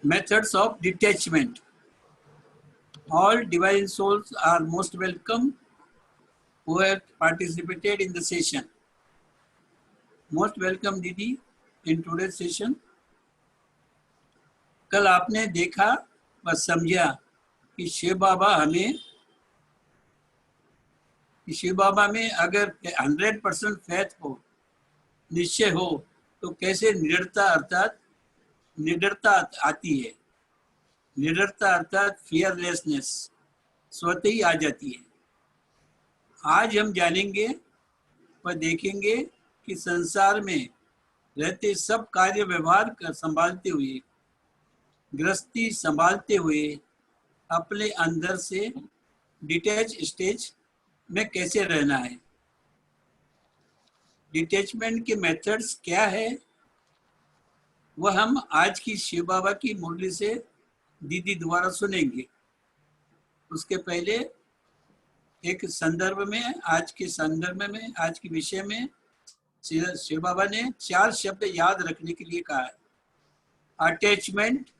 Methods of detachment. All divine souls are most welcome who have participated in the session. Most welcome दीदी in today's session. कल आपने देखा व समझा कि शिव बाबा में अगर 100% फेथ हो, निश्चय हो, तो कैसे निडरता आती है। निडरता अर्थात फियरलेसनेस स्वतः ही आ जाती है। आज हम जानेंगे व देखेंगे कि संसार में रहते सब कार्य व्यवहार कर संभालते हुए, गृहस्थी संभालते हुए अपने अंदर से डिटैच स्टेज में कैसे रहना है। डिटैचमेंट के मेथड्स क्या है वह हम आज की शिव बाबा की मुरली से दीदी द्वारा सुनेंगे। उसके पहले एक संदर्भ में, आज के विषय में शिव बाबा ने 4 शब्द याद रखने के लिए कहा है। Attachment,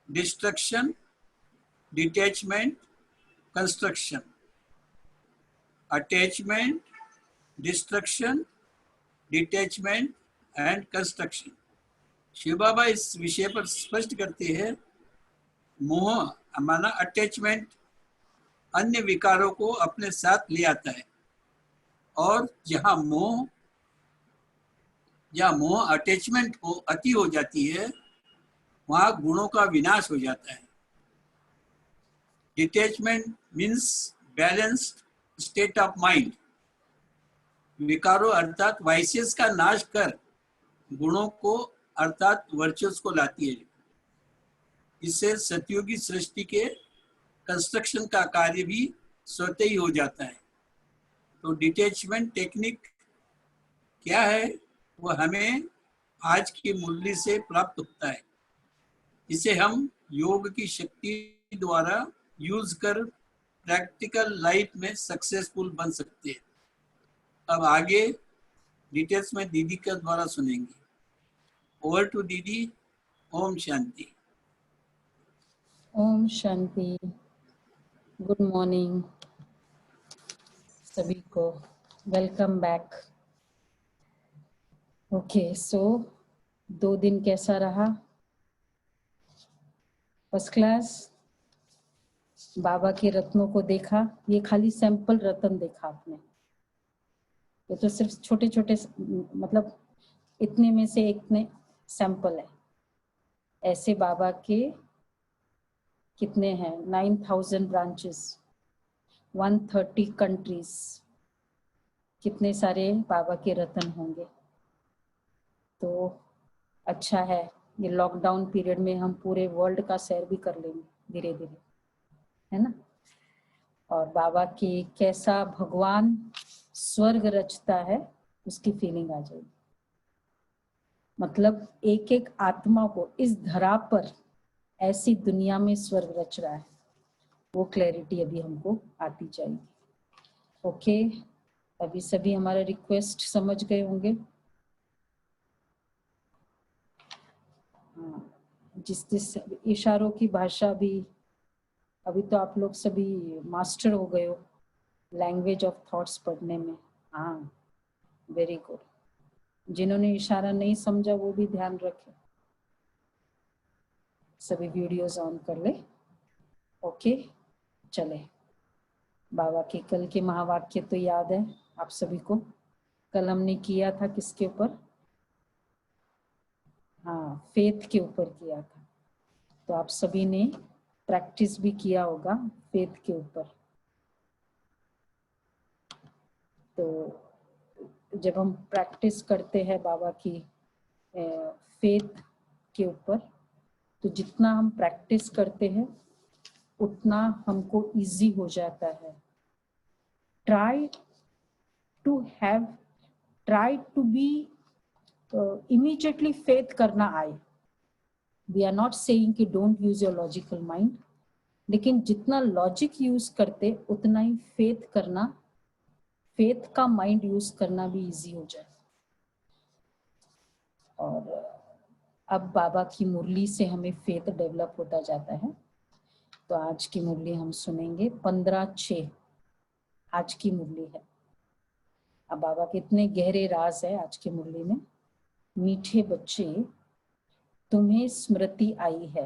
destruction, detachment, construction. Attachment, destruction, detachment and construction. Shiv Baba इस विषय पर स्पष्ट करते हैं, मोह माना अटैचमेंट अन्य विकारों को अपने साथ ले आता है, और जहां मोह अटैचमेंट को अति हो जाती है, वहां गुणों का विनाश हो जाता है। Detachment means balanced state of mind. विकारों अर्थात वाइसेस का नाश कर गुणों को अर्थात वर्चुअस को लाती है। इससे सतयुगी सृष्टि के कंस्ट्रक्शन का कार्य भी स्वतः ही हो जाता है। तो डिटैचमेंट टेक्निक क्या है वह हमें आज की मुरली से प्राप्त होता है। इसे हम योग की शक्ति द्वारा यूज कर प्रैक्टिकल लाइफ में सक्सेसफुल बन सकते हैं। अब आगे डिटेल्स में दीदी के द्वारा सुनेंगे। ओवर टू दीदी। ओम शांति। ओम शांति। गुड मॉर्निंग सभी को, वेलकम बैक। ओके, सो 2 दिन कैसा रहा? First class. बाबा के रत्नों को देखा? ये खाली सैंपल रत्न देखा आपने, ये तो सिर्फ छोटे छोटे मतलब इतने में से एक में सैंपल है। ऐसे बाबा के कितने हैं? 9000 ब्रांचेस, 130 कंट्रीज, कितने सारे बाबा के रत्न होंगे। तो अच्छा है, ये लॉकडाउन पीरियड में हम पूरे वर्ल्ड का सैर भी कर लेंगे धीरे धीरे, है ना। और बाबा की कैसा भगवान स्वर्ग रचता है उसकी फीलिंग आ जाएगी। मतलब एक एक आत्मा को इस धरा पर ऐसी दुनिया में स्वर्ग रच रहा है, वो क्लैरिटी अभी हमको आती जाएगी। ओके, अभी सभी हमारा रिक्वेस्ट समझ गए होंगे। जिस इशारों की भाषा भी अभी तो आप लोग सभी मास्टर हो गए हो लैंग्वेज ऑफ थॉट्स पढ़ने में। हाँ, वेरी गुड। जिन्होंने इशारा नहीं समझा वो भी ध्यान रखें, सभी वीडियोस ऑन कर ले। ओके, चले। बाबा के कल के महावाक्य तो याद है आप सभी को। कल हमने किया था किसके ऊपर? हाँ, फेथ के ऊपर किया था। तो आप सभी ने प्रैक्टिस भी किया होगा फेथ के ऊपर। तो जब हम प्रैक्टिस करते हैं बाबा की फेथ के ऊपर, तो जितना हम प्रैक्टिस करते हैं उतना हमको इजी हो जाता है। Try to be immediately faith करना आए। वी आर नॉट सेइंग कि don't use your logical mind, लेकिन जितना लॉजिक यूज करते उतना ही फेथ करना, फेथ का माइंड यूज करना भी इजी हो जाए। और अब बाबा की मुरली से हमें फेथ डेवलप होता जाता है। तो आज की मुरली हम सुनेंगे 15/6 आज की मुरली है। अब बाबा के इतने गहरे राज है आज की मुरली में। मीठे बच्चे, तुम्हें स्मृति आई है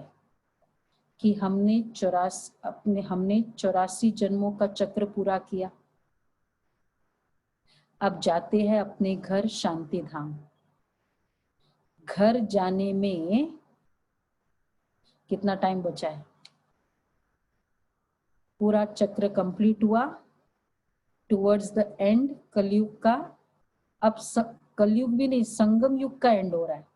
कि हमने 84 जन्मों का चक्र पूरा किया। अब जाते हैं अपने घर शांति धाम। घर जाने में कितना टाइम बचा है? पूरा चक्र कंप्लीट हुआ। टुवर्ड्स द एंड कलयुग का, अब कलयुग भी नहीं, संगम युग का एंड हो रहा है।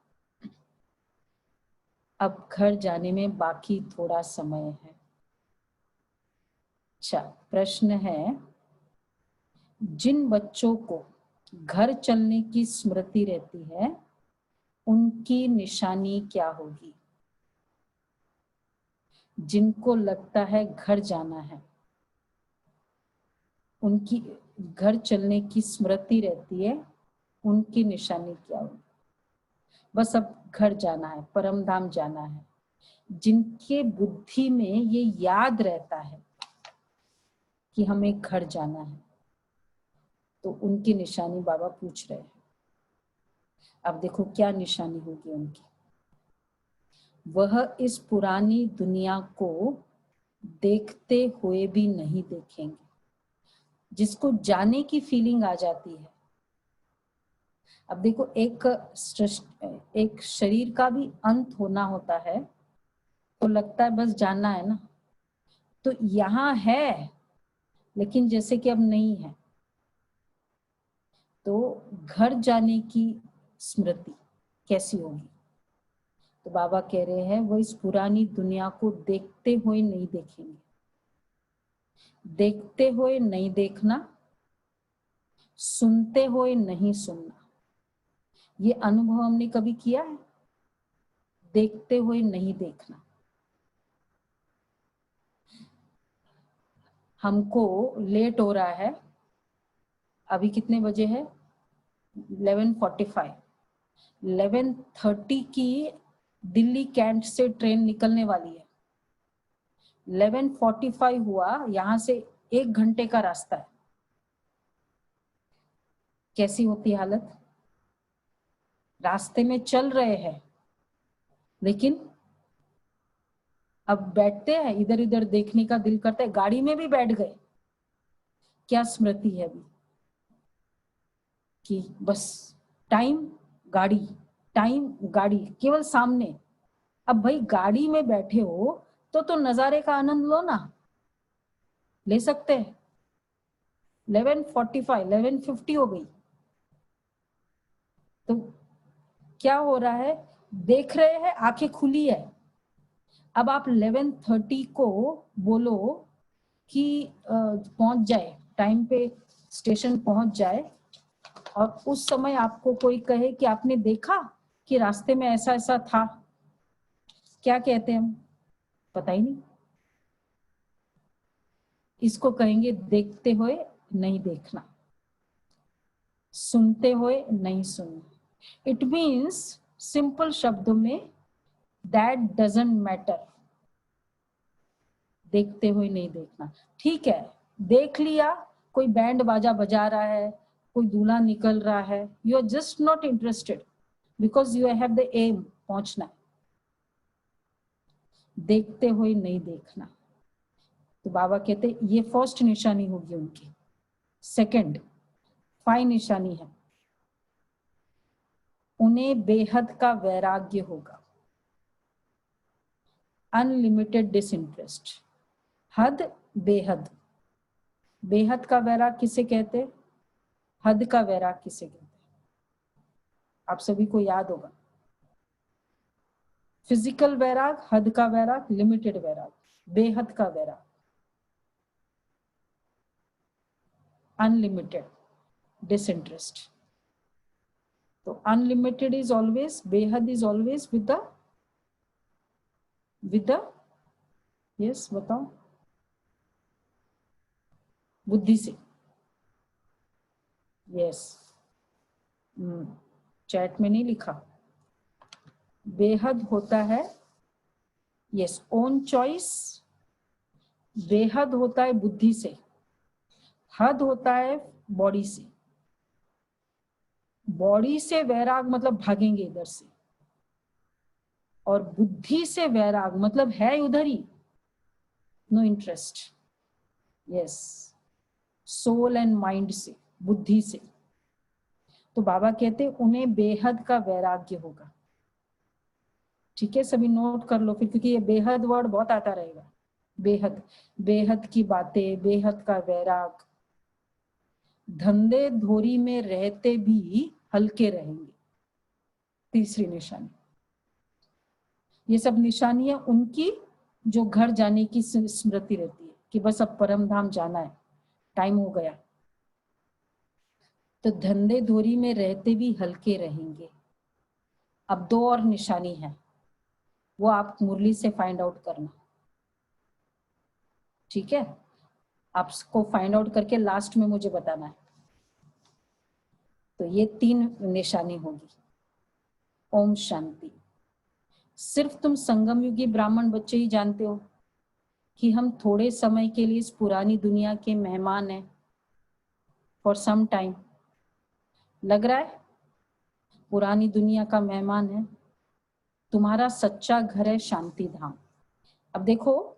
अब घर जाने में बाकी थोड़ा समय है। अच्छा, प्रश्न है, जिन बच्चों को घर चलने की स्मृति रहती है उनकी निशानी क्या होगी? जिनको लगता है घर जाना है, उनकी घर चलने की स्मृति रहती है, उनकी निशानी क्या होगी? बस अब घर जाना है, परम धाम जाना है। जिनके बुद्धि में ये याद रहता है कि हमें घर जाना है, तो उनकी निशानी बाबा पूछ रहे हैं। अब देखो क्या निशानी होगी उनकी। वह इस पुरानी दुनिया को देखते हुए भी नहीं देखेंगे। जिसको जाने की फीलिंग आ जाती है। अब देखो, एक शरीर का भी अंत होना होता है, तो लगता है बस जाना है ना। तो यहाँ है, लेकिन जैसे कि अब नहीं है। तो घर जाने की स्मृति कैसी होगी? तो बाबा कह रहे हैं, वो इस पुरानी दुनिया को देखते हुए नहीं देखेंगे। देखते हुए नहीं देखना, सुनते हुए नहीं सुनना। ये अनुभव हमने कभी किया है? देखते हुए नहीं देखना। हमको लेट हो रहा है, अभी कितने बजे है? 11:45। 11:30 की दिल्ली कैंट से ट्रेन निकलने वाली है। 11:45 हुआ, यहाँ से 1 घंटे का रास्ता है। कैसी होती हालत? रास्ते में चल रहे हैं, लेकिन अब बैठते हैं, इधर उधर देखने का दिल करता है, गाड़ी में भी बैठ गए। क्या स्मृति है अभी? कि बस टाइम गाड़ी, टाइम गाड़ी, केवल सामने। अब भाई गाड़ी में बैठे हो तो नजारे का आनंद लो ना। ले सकते हैं। 11:45, 11:50 हो गई। तो क्या हो रहा है? देख रहे हैं, आंखें खुली है। अब आप 11:30 को बोलो कि पहुंच जाए, टाइम पे स्टेशन पहुंच जाए, और उस समय आपको कोई कहे कि आपने देखा कि रास्ते में ऐसा ऐसा था, क्या कहते हैं हम? पता ही नहीं। इसको कहेंगे देखते हुए नहीं देखना, सुनते हुए नहीं सुनना। इट मीन्स, सिंपल शब्दों में, दैट डजंट मैटर। देखते हुए नहीं देखना। ठीक है, देख लिया, कोई बैंड बाजा बजा रहा है, कोई दूल्हा निकल रहा है, you are just not interested because you have the aim, पहुंचना है। देखते हुए नहीं देखना। तो बाबा कहते ये फर्स्ट निशानी होगी उनकी। सेकंड, 5 निशानी है, उन्हें बेहद का वैराग्य होगा। Unlimited disinterest. हद, बेहद। बेहद का वैराग किसे कहते? हद का वैराग किसे कहते? आप सभी को याद होगा। फिजिकल वैराग, हद का वैराग, लिमिटेड वैराग, बेहद का वैराग, अनलिमिटेड डिसइंटरेस्ट। तो अनलिमिटेड इज ऑलवेज, बेहद is always with the yes, बताओ, बुद्धि से। यस, चैट में नहीं लिखा। बेहद होता है यस ओन चॉइस, बेहद होता है बुद्धि से, हद होता है बॉडी से। बॉडी से वैराग मतलब भागेंगे इधर से, और बुद्धि से वैराग मतलब है उधर ही, no interest. Yes, soul and mind से, बुद्धि से। तो बाबा कहते उन्हें बेहद का वैराग्य होगा। ठीक है, सभी नोट कर लो फिर, क्योंकि ये बेहद वर्ड बहुत आता रहेगा। बेहद, बेहद की बातें, बेहद का वैराग। धंधे धोरी में रहते भी हल्के रहेंगे, तीसरी निशानी। ये सब निशानियां उनकी जो घर जाने की स्मृति रहती है कि बस अब परम धाम जाना है, टाइम हो गया। तो धंधे धोरी में रहते भी हल्के रहेंगे। अब दो और निशानी है, वो आप मुरली से फाइंड आउट करना। ठीक है, आपको फाइंड आउट करके लास्ट में मुझे बताना है। तो ये 3 निशानी होगी। ओम शांति। सिर्फ तुम संगम युगी ब्राह्मण बच्चे ही जानते हो कि हम थोड़े समय के लिए इस पुरानी दुनिया के मेहमान हैं, फॉर सम टाइम। लग रहा है पुरानी दुनिया का मेहमान है। तुम्हारा सच्चा घर है शांति धाम। अब देखो,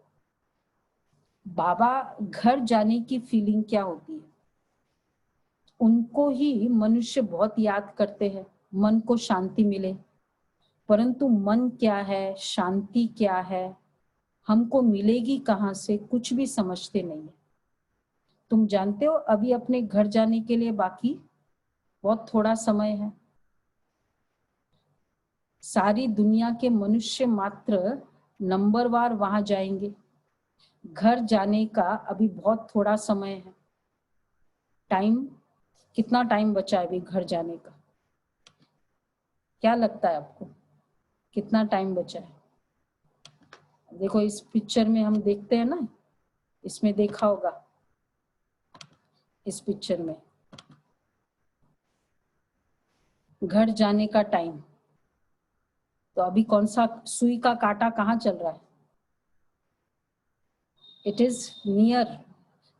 बाबा घर जाने की फीलिंग क्या होती है, उनको ही मनुष्य बहुत याद करते हैं, मन को शांति मिले। परंतु मन क्या है, शांति क्या है, हमको मिलेगी कहाँ से, कुछ भी समझते नहीं है। तुम जानते हो अभी अपने घर जाने के लिए बाकी बहुत थोड़ा समय है। सारी दुनिया के मनुष्य मात्र नंबरवार वहां जाएंगे। घर जाने का अभी बहुत थोड़ा समय है। टाइम, कितना टाइम बचा है अभी घर जाने का? क्या लगता है आपको, कितना टाइम बचा है? देखो इस पिक्चर में हम देखते हैं ना, इसमें देखा होगा, इस पिक्चर में घर जाने का टाइम। तो अभी कौन सा सुई का कांटा कहाँ चल रहा है? It is near.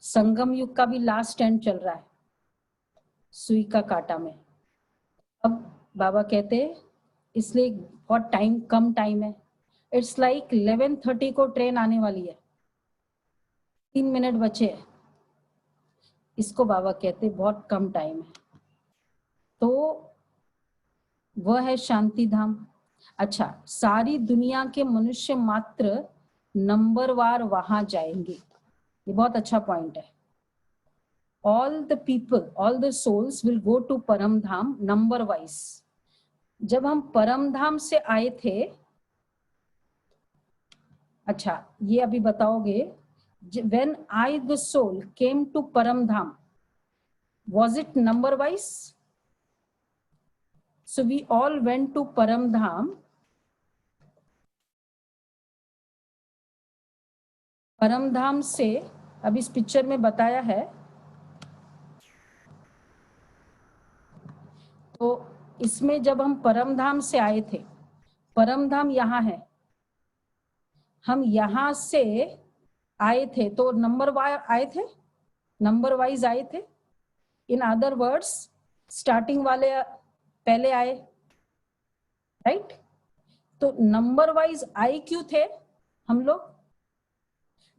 संगम युग का भी लास्ट एंड चल रहा है सुई का कांटा में। अब बाबा कहते इसलिए बहुत टाइम, कम टाइम है। इट्स लाइक 11:30 को ट्रेन आने वाली है, 3 मिनट बचे हैं। इसको बाबा कहते बहुत कम टाइम है। तो वह है शांति धाम। अच्छा, सारी दुनिया के मनुष्य मात्र नंबरवार वहां जाएंगे। ये बहुत अच्छा पॉइंट है। All the people, all the souls will go to Param Dham number wise. जब हम परम धाम से आए थे, अच्छा ये अभी बताओगे, when I the soul came to Paramdham, was it number wise? So we all went to Paramdham. परमधाम से अब इस पिक्चर में बताया है, तो इसमें जब हम परमधाम से आए थे, परमधाम यहाँ है, हम यहाँ से आए थे तो नंबर वाइज आए थे, नंबर वाइज आए थे। इन अदर वर्ड्स, स्टार्टिंग वाले पहले आए, राइट? तो नंबर वाइज आए क्यों थे हम लोग?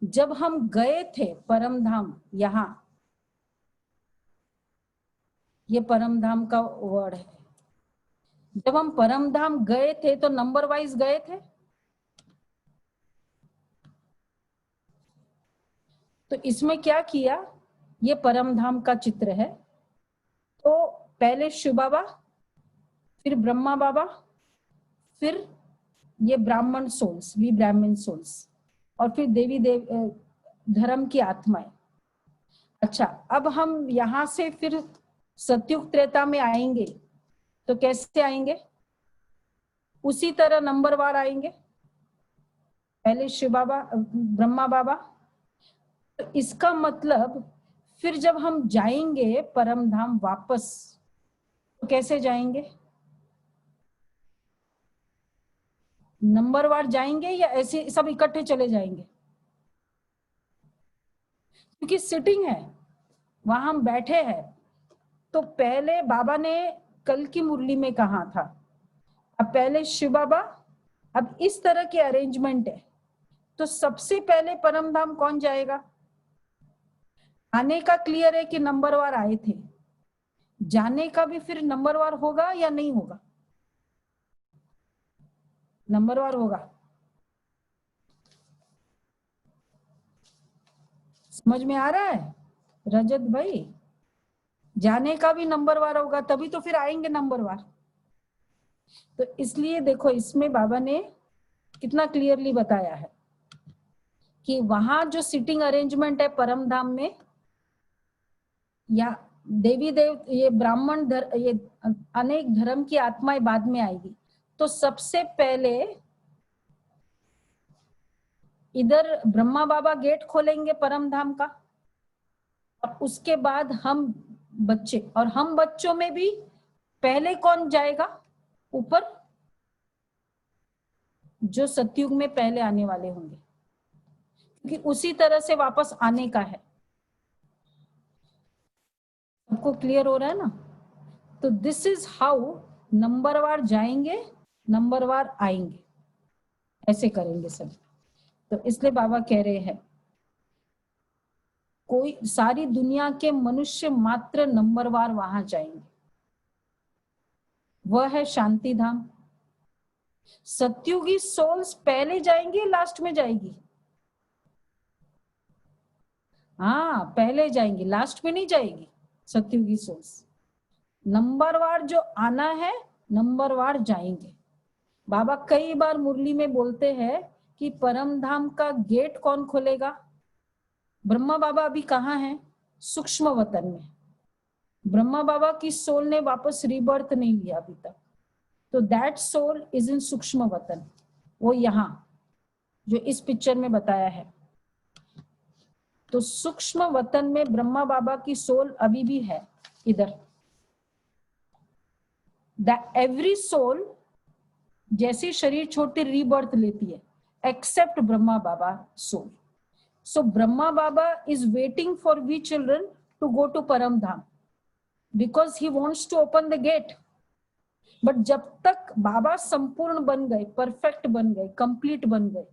जब हम गए थे परमधाम, यहाँ ये परमधाम का वर्ड है। जब हम परमधाम गए थे तो नंबर वाइज गए थे। तो इसमें क्या किया, ये परमधाम का चित्र है। तो पहले शिव बाबा, फिर ब्रह्मा बाबा, फिर ये ब्राह्मण सोल्स, वी ब्राह्मण सोल्स, और फिर देवी देव धर्म की आत्माएं। अच्छा, अब हम यहाँ से फिर सतयुग त्रेता में आएंगे, तो कैसे आएंगे? उसी तरह नंबरवार आएंगे। पहले शिव बाबा, ब्रह्मा बाबा। तो इसका मतलब फिर जब हम जाएंगे परम धाम वापस, तो कैसे जाएंगे? नंबरवार जाएंगे या ऐसे सब इकट्ठे चले जाएंगे? क्योंकि सिटिंग है, वहां हम बैठे हैं। तो पहले बाबा ने कल की मुरली में कहा था, अब पहले शिव बाबा, अब इस तरह की अरेंजमेंट है। तो सबसे पहले परम धाम कौन जाएगा? आने का क्लियर है कि नंबरवार आए थे, जाने का भी फिर नंबरवार होगा या नहीं होगा? नंबरवार होगा। समझ में आ रहा है रजत भाई? जाने का भी नंबरवार होगा, तभी तो फिर आएंगे नंबरवार। तो इसलिए देखो, इसमें बाबा ने कितना क्लियरली बताया है कि वहां जो सिटिंग अरेंजमेंट है परम धाम में, या देवी देव, ये ब्राह्मण ये अनेक धर्म की आत्माएं बाद में आएगी। तो सबसे पहले इधर ब्रह्मा बाबा गेट खोलेंगे परम धाम का, और उसके बाद हम बच्चे, और हम बच्चों में भी पहले कौन जाएगा ऊपर? जो सतयुग में पहले आने वाले होंगे, क्योंकि उसी तरह से वापस आने का है। सबको क्लियर हो रहा है ना? तो दिस इज हाउ नंबरवार जाएंगे, नंबरवार आएंगे, ऐसे करेंगे सब। तो इसलिए बाबा कह रहे हैं, कोई सारी दुनिया के मनुष्य मात्र नंबरवार वहां जाएंगे, वह है शांति धाम। सत्युगी सोल्स पहले जाएंगी, लास्ट में जाएगी? हाँ, पहले जाएंगी, लास्ट में नहीं जाएगी सत्युगी सोल्स। नंबरवार जो आना है, नंबरवार जाएंगे। बाबा कई बार मुरली में बोलते हैं कि परम धाम का गेट कौन खोलेगा? ब्रह्मा बाबा अभी कहाँ हैं? सूक्ष्म वतन में। ब्रह्मा बाबा की सोल ने वापस रीबर्थ नहीं लिया अभी तक, तो दैट सोल इज इन सूक्ष्म वतन। वो यहाँ जो इस पिक्चर में बताया है, तो सूक्ष्म वतन में ब्रह्मा बाबा की सोल अभी भी है इधर। एवरी सोल जैसे शरीर छोड़ते रीबर्थ लेती है, accept Brahma Baba soul. So Brahma Baba is waiting for we children to go to Param Dham because he wants to open the gate. But जब तक बाबा संपूर्ण बन गए, परफेक्ट बन गए, कंप्लीट बन गए,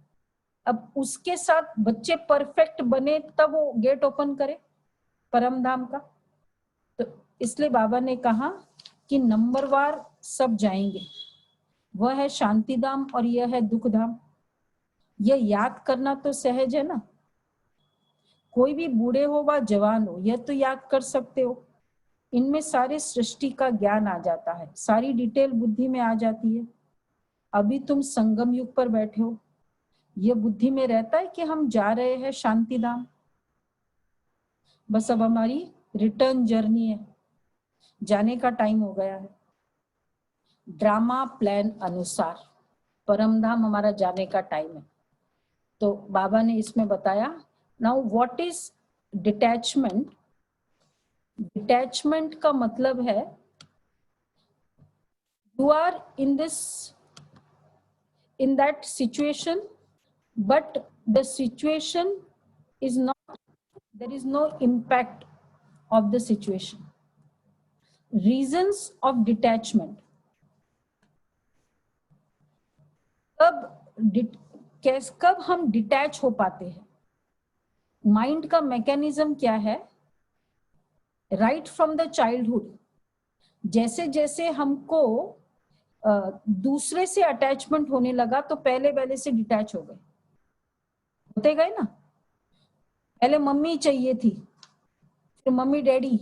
अब उसके साथ बच्चे परफेक्ट बने तब वो गेट ओपन करे परम धाम का। तो इसलिए बाबा ने कहा कि नंबरवार सब जाएंगे, वह है शांति धाम और यह है दुख धाम। यह याद करना तो सहज है ना, कोई भी बूढ़े हो व जवान हो, यह तो याद कर सकते हो। इनमें सारे सृष्टि का ज्ञान आ जाता है, सारी डिटेल बुद्धि में आ जाती है। अभी तुम संगम युग पर बैठे हो, यह बुद्धि में रहता है कि हम जा रहे हैं शांति धाम। बस अब हमारी रिटर्न जर्नी है, जाने का टाइम हो गया है। ड्रामा प्लान अनुसार परम धाम हमारा जाने का टाइम है। तो बाबा ने इसमें बताया, now what is detachment? Detachment का मतलब है you are in that situation, but the situation is not, there is no impact of the situation. Reasons of detachment, कब हम डिटैच हो पाते हैं? माइंड का मैकेनिज्म क्या है? राइट फ्रॉम द चाइल्डहुड, जैसे जैसे हमको दूसरे से अटैचमेंट होने लगा तो पहले से डिटैच हो गए, होते गए ना। पहले मम्मी चाहिए थी, फिर मम्मी डैडी,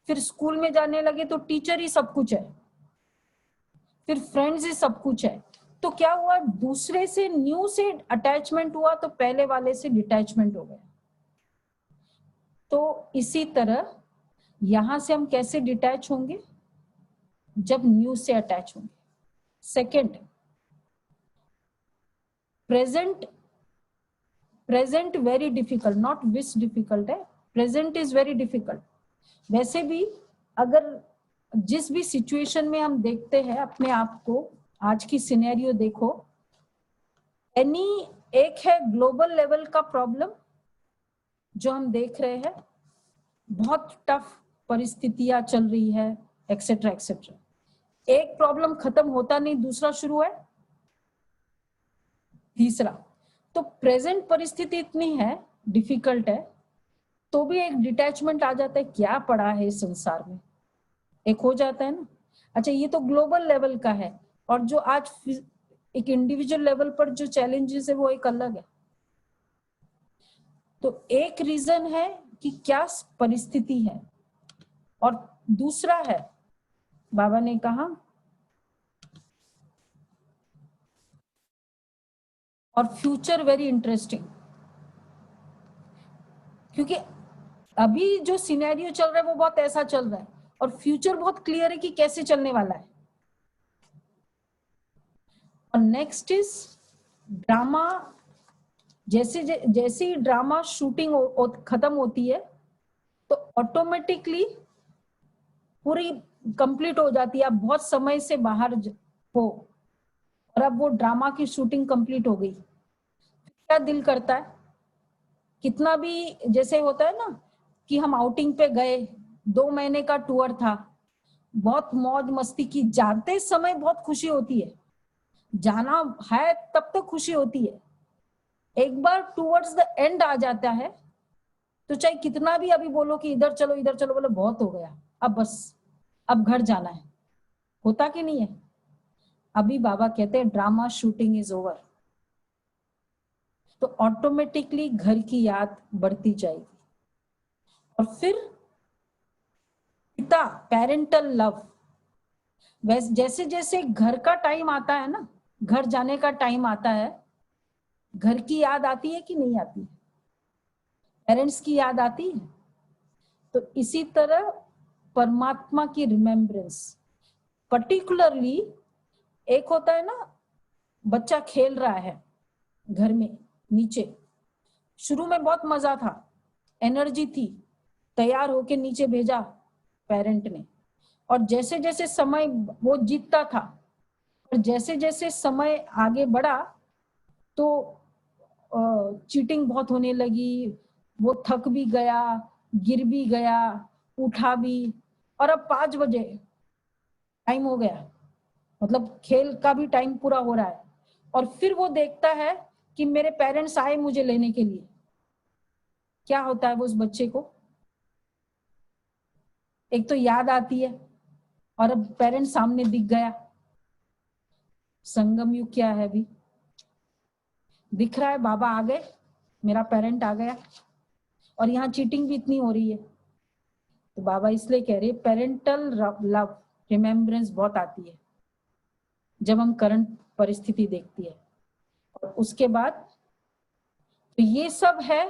फिर स्कूल में जाने लगे तो टीचर ही सब कुछ है, फिर फ्रेंड्स ही सब कुछ है। तो क्या हुआ, दूसरे से न्यू से अटैचमेंट हुआ तो पहले वाले से डिटैचमेंट हो गया। तो इसी तरह यहां से हम कैसे डिटैच होंगे? जब न्यू से अटैच होंगे। Second, present very difficult, not which difficult है, प्रेजेंट इज वेरी डिफिकल्ट। वैसे भी अगर जिस भी सिचुएशन में हम देखते हैं अपने आप को, आज की सिनेरियो देखो, एक है ग्लोबल लेवल का प्रॉब्लम जो हम देख रहे हैं, बहुत टफ परिस्थितियां चल रही है, एक्सेट्रा एक्सेट्रा। एक प्रॉब्लम खत्म होता नहीं, दूसरा शुरू है, तीसरा। तो प्रेजेंट परिस्थिति इतनी है, डिफिकल्ट है, तो भी एक डिटैचमेंट आ जाता है, क्या पड़ा है इस संसार में, एक हो जाता है ना। अच्छा, ये तो ग्लोबल लेवल का है, और जो आज एक इंडिविजुअल लेवल पर जो चैलेंजेस है वो एक अलग है। तो एक रीजन है कि क्या परिस्थिति है, और दूसरा है, बाबा ने कहा, और फ्यूचर वेरी इंटरेस्टिंग, क्योंकि अभी जो सिनेरियो चल रहा है वो बहुत ऐसा चल रहा है, और फ्यूचर बहुत क्लियर है कि कैसे चलने वाला है। और नेक्स्ट इज ड्रामा। जैसे जैसे ही ड्रामा शूटिंग खत्म होती है तो ऑटोमेटिकली पूरी कंप्लीट हो जाती है। आप बहुत समय से बाहर हो और अब वो ड्रामा की शूटिंग कंप्लीट हो गई, क्या दिल करता है, कितना भी जैसे होता है ना कि हम आउटिंग पे गए, 2 महीने का टूर था, बहुत मौज मस्ती की, जाते समय बहुत खुशी होती है, जाना है तब तक खुशी होती है, एक बार टूवर्ड्स द एंड आ जाता है तो चाहे कितना भी अभी बोलो कि इधर चलो, बोलो बहुत हो गया, अब बस, अब घर जाना है, होता कि नहीं है। अभी बाबा कहते हैं ड्रामा शूटिंग इज ओवर, तो ऑटोमेटिकली घर की याद बढ़ती जाएगी। और फिर पिता, पेरेंटल लव, जैसे जैसे घर का टाइम आता है ना, घर जाने का टाइम आता है, घर की याद आती है कि नहीं आती, पेरेंट्स की याद आती है। तो इसी तरह परमात्मा की रिमेम्बरेंस, पर्टिकुलरली एक होता है ना, बच्चा खेल रहा है घर में नीचे, शुरू में बहुत मजा था, एनर्जी थी, तैयार होके नीचे भेजा पेरेंट ने, और जैसे जैसे समय वो जीतता था, और जैसे जैसे समय आगे बढ़ा तो चीटिंग बहुत होने लगी, वो थक भी गया, गिर भी गया, उठा भी, और अब 5 बजे टाइम हो गया, मतलब खेल का भी टाइम पूरा हो रहा है, और फिर वो देखता है कि मेरे पेरेंट्स आए मुझे लेने के लिए। क्या होता है वो उस बच्चे को, एक तो याद आती है, और अब पेरेंट्स सामने दिख गया, संगम युग क्या है, अभी दिख रहा है बाबा आ गए, मेरा पेरेंट आ गया, और यहाँ चीटिंग भी इतनी हो रही है। तो बाबा इसलिए कह रहे पेरेंटल लव रिमेम्बरेंस बहुत आती है जब हम करंट परिस्थिति देखती है। और उसके बाद तो ये सब है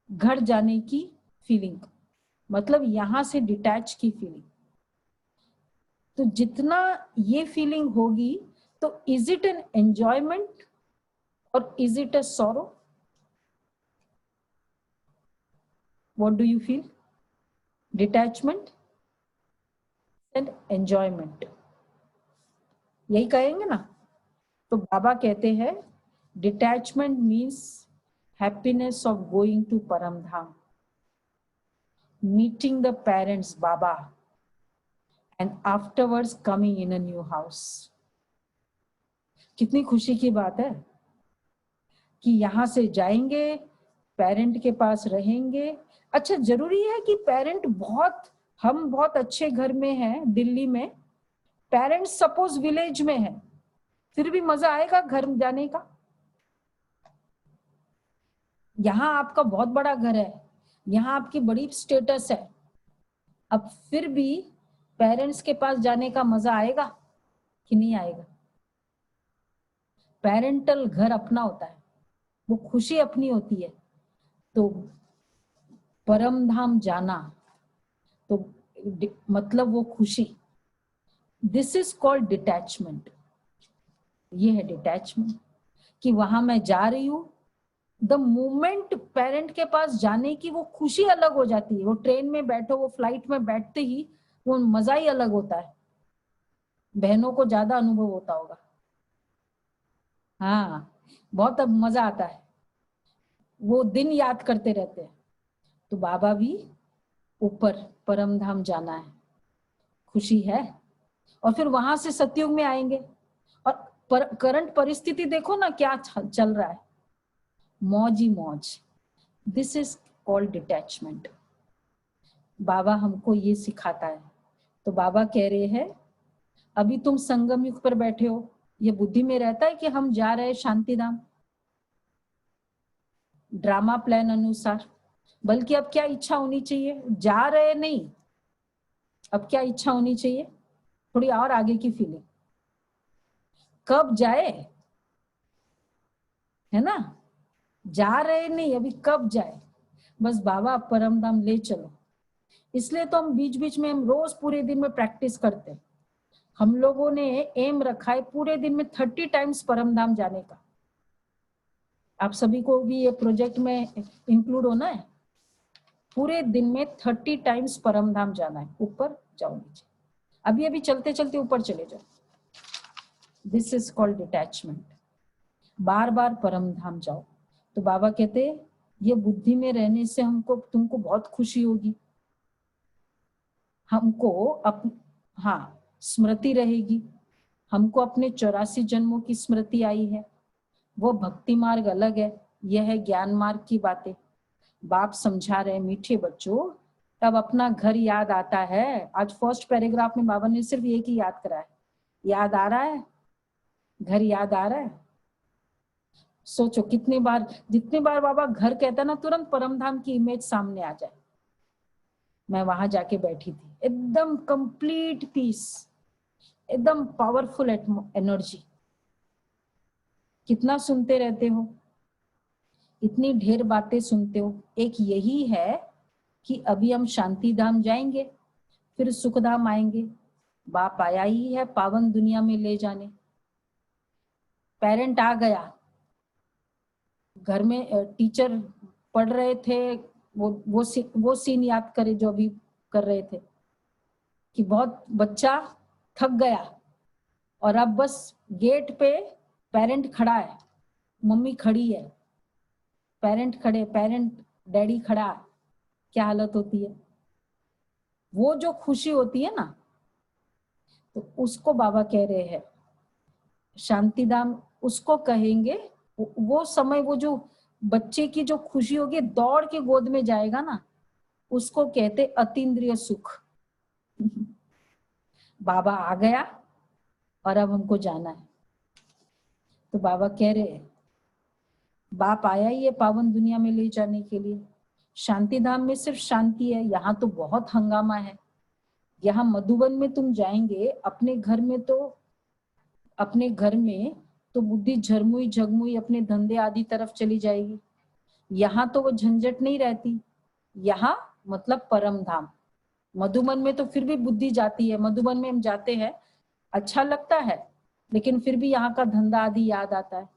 घर जाने की फीलिंग, मतलब यहां से डिटैच की फीलिंग। तो जितना ये फीलिंग होगी तो इज इट एन एंजॉयमेंट और is it a sorrow? What do you feel? Detachment and enjoyment, यही कहेंगे ना। तो बाबा कहते हैं detachment means happiness of going to Param Dham, meeting the parents Baba and afterwards coming in a new house. कितनी खुशी की बात है कि यहां से जाएंगे, पेरेंट के पास रहेंगे। अच्छा, जरूरी है कि पेरेंट हम बहुत अच्छे घर में हैं दिल्ली में, पेरेंट्स सपोज विलेज में है, फिर भी मजा आएगा घर जाने का? यहाँ आपका बहुत बड़ा घर है, यहाँ आपकी बड़ी स्टेटस है, अब फिर भी पेरेंट्स के पास जाने का मजा आएगा कि नहीं आएगा? पेरेंटल घर अपना होता है, वो खुशी अपनी होती है। तो परम धाम जाना तो मतलब वो खुशी, दिस इज कॉल्ड डिटैचमेंट। ये है डिटैचमेंट कि वहां मैं जा रही हूं, द मोमेंट पेरेंट के पास जाने की वो खुशी अलग हो जाती है। वो ट्रेन में बैठो, वो फ्लाइट में बैठते ही वो मजा ही अलग होता है। बहनों को ज्यादा अनुभव होता होगा। हाँ, बहुत अब मजा आता है, वो दिन याद करते रहते हैं। तो बाबा भी ऊपर परम धाम जाना है, खुशी है। और फिर वहां से सतयुग में आएंगे। और करंट परिस्थिति देखो ना क्या चल रहा है, मौज ही मौज। This is called detachment. Baba हमको ये सिखाता है। तो बाबा कह रहे हैं अभी तुम संगम युग पर बैठे हो, ये बुद्धि में रहता है कि हम जा रहे हैं शांति धाम ड्रामा प्लान अनुसार, बल्कि अब क्या इच्छा होनी चाहिए, जा रहे नहीं, अब क्या इच्छा होनी चाहिए, थोड़ी और आगे की फीलिंग, कब जाए, है ना, जा रहे नहीं, अभी कब जाए, बस बाबा परम धाम ले चलो। इसलिए तो हम बीच बीच में हम रोज पूरे दिन में प्रैक्टिस करते हैं। हम लोगों ने एम रखा है पूरे दिन में 30 टाइम्स परम धाम जाने का। आप सभी को भी ये प्रोजेक्ट में इंक्लूड होना है। पूरे दिन में 30 टाइम्स परम धाम जाना है, ऊपर जाओ नीचे, अभी अभी चलते चलते ऊपर चले जाओ। This is called detachment. बार बार परम धाम जाओ। तो बाबा कहते ये बुद्धि में रहने से हमको तुमको बहुत खुशी होगी, हमको हाँ स्मृति रहेगी, हमको अपने 84 जन्मों की स्मृति आई है। वो भक्ति मार्ग अलग है, यह है ज्ञान मार्ग की बातें। बाप समझा रहे मीठे बच्चों, तब अपना घर याद आता है। आज फर्स्ट पैराग्राफ में बाबा ने सिर्फ एक ही याद करा है, याद आ रहा है, घर याद आ रहा है। सोचो कितने बार, जितने बार बाबा घर कहता ना तुरंत परमधाम की इमेज सामने आ जाए। मैं वहां जाके बैठी थी, एकदम कंप्लीट पीस, एकदम पावरफुल एनर्जी। कितना सुनते रहते हो, इतनी ढेर बातें सुनते हो। एक यही है कि अभी हम शांति धाम जाएंगे, फिर सुख धाम आएंगे। बाप आया ही है पावन दुनिया में ले जाने। पेरेंट आ गया, घर में टीचर पढ़ रहे थे, वो सीन याद करे जो अभी कर रहे थे कि बहुत बच्चा थक गया और अब बस गेट पे पेरेंट खड़ा है, मम्मी खड़ी है, पेरेंट खड़े, पेरेंट डैडी खड़ा, क्या हालत होती है। वो जो खुशी होती है ना, तो उसको बाबा कह रहे हैं शांतिधाम उसको कहेंगे। वो समय, वो जो बच्चे की जो खुशी होगी, दौड़ के गोद में जाएगा ना, उसको कहते अतीन्द्रिय सुख। बाबा आ गया और अब हमको जाना है। तो बाबा कह रहे हैं बाप आया ही है पावन दुनिया में ले जाने के लिए। शांति धाम में सिर्फ शांति है, यहाँ तो बहुत हंगामा है। यहाँ मधुबन में तुम जाएंगे, अपने घर में तो बुद्धि झरमुई झगमुई अपने धंधे आदि तरफ चली जाएगी। यहाँ तो वो झंझट नहीं रहती। यहाँ मतलब परम धाम। मधुबन में तो फिर भी बुद्धि जाती है, मधुबन में हम जाते हैं, अच्छा लगता है, लेकिन फिर भी यहाँ का धंधा आदि याद आता है।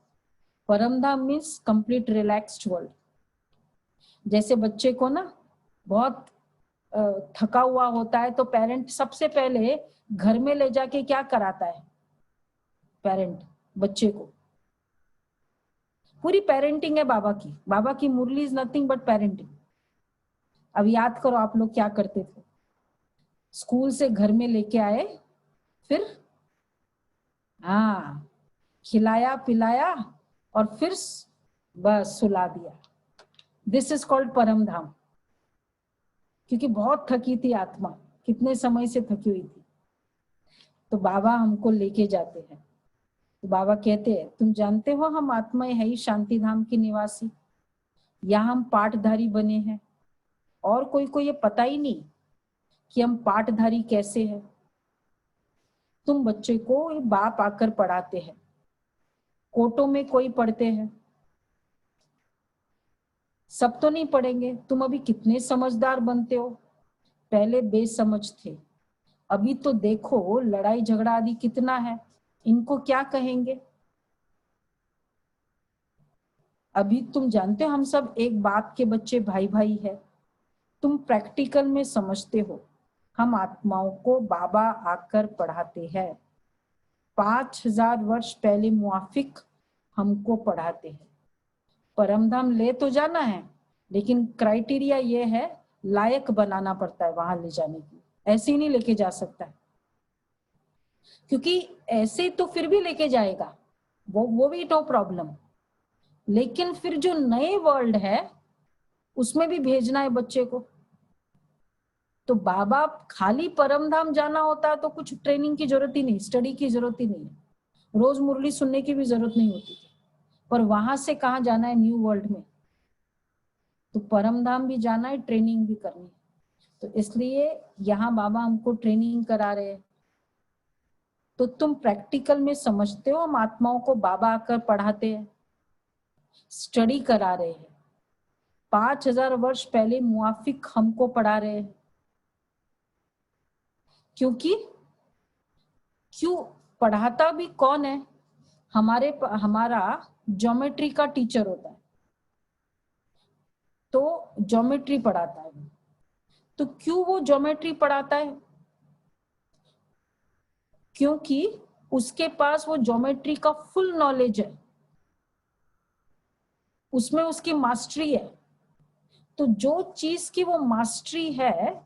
परम धाम मीन्स कंप्लीट रिलैक्स्ड वर्ल्ड। जैसे बच्चे को ना बहुत थका हुआ होता है तो पेरेंट सबसे पहले घर में ले जाके क्या कराता है, पेरेंट बच्चे को, पूरी पेरेंटिंग है बाबा की। बाबा की मुरली इज नथिंग बट पेरेंटिंग। अब याद करो आप लोग क्या करते थे, स्कूल से घर में लेके आए, फिर हाँ खिलाया पिलाया और फिर बस सुला दिया। दिस इज कॉल्ड परम धाम। क्योंकि बहुत थकी थी आत्मा, कितने समय से थकी हुई थी, तो बाबा हमको लेके जाते हैं। तो बाबा कहते हैं तुम जानते हो हम आत्माएं है ही शांति धाम की निवासी। यहाँ हम पाठधारी बने हैं और कोई को ये पता ही नहीं कि हम पाठधारी कैसे हैं। तुम बच्चे को ये बाप आकर पढ़ाते हैं, कोटों में कोई पढ़ते हैं, सब तो नहीं पढ़ेंगे। तुम अभी कितने समझदार बनते हो, पहले बेसमझ थे, अभी तो देखो लड़ाई झगड़ा आदि कितना है, इनको क्या कहेंगे। अभी तुम जानते हो हम सब एक बाप के बच्चे, भाई भाई है। तुम प्रैक्टिकल में समझते हो हम आत्माओं को बाबा आकर पढ़ाते हैं। 5000 वर्ष पहले मुआफिक हमको पढ़ाते हैं। परमधाम ले तो जाना है, लेकिन क्राइटेरिया ये है लायक बनाना पड़ता है वहां ले जाने की, ऐसे ही नहीं लेके जा सकता है, क्योंकि ऐसे तो फिर भी लेके जाएगा वो भी नो प्रॉब्लम, लेकिन फिर जो नए वर्ल्ड है उसमें भी भेजना है बच्चे को। तो बाबा खाली परमधाम जाना होता तो कुछ ट्रेनिंग की जरूरत ही नहीं, स्टडी की जरूरत ही नहीं है, रोज मुरली सुनने की भी जरूरत नहीं होती थी। पर वहां से कहाँ जाना है, न्यू वर्ल्ड में, तो परमधाम भी जाना है, ट्रेनिंग भी करनी है। तो इसलिए यहाँ बाबा हमको ट्रेनिंग करा रहे हैं। तो तुम प्रैक्टिकल में समझते हो, हम आत्माओं को बाबा आकर पढ़ाते हैं, स्टडी करा रहे हैं। 5000 वर्ष पहले मुआफिक हमको पढ़ा रहे हैं। क्योंकि क्यों पढ़ाता भी कौन है, हमारा ज्योमेट्री का टीचर होता है, तो ज्योमेट्री पढ़ाता है। तो क्यों वो ज्योमेट्री पढ़ाता है, क्योंकि उसके पास वो ज्योमेट्री का फुल नॉलेज है, उसमें उसकी मास्टरी है। तो जो चीज की वो मास्टरी है,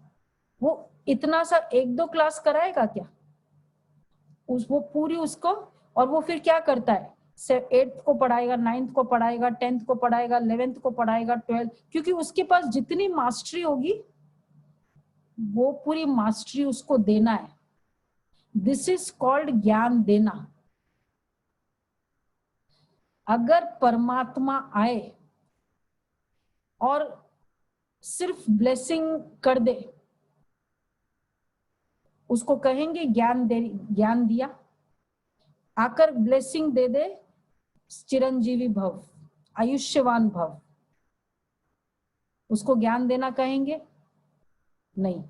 वो इतना सा 1-2 क्लास कराएगा क्या, वो पूरी उसको, और वो फिर क्या करता है, 8th को पढ़ाएगा, 9th को पढ़ाएगा, 10th को पढ़ाएगा, 11th को पढ़ाएगा, 12th, क्योंकि उसके पास जितनी मास्टरी होगी वो पूरी मास्टरी उसको देना है। दिस इज कॉल्ड ज्ञान देना। अगर परमात्मा आए और सिर्फ ब्लेसिंग कर दे, उसको कहेंगे ज्ञान दिया, आकर ब्लेसिंग दे दे, चिरंजीवी भव, आयुष्यवान भव, उसको ज्ञान देना कहेंगे? नहीं।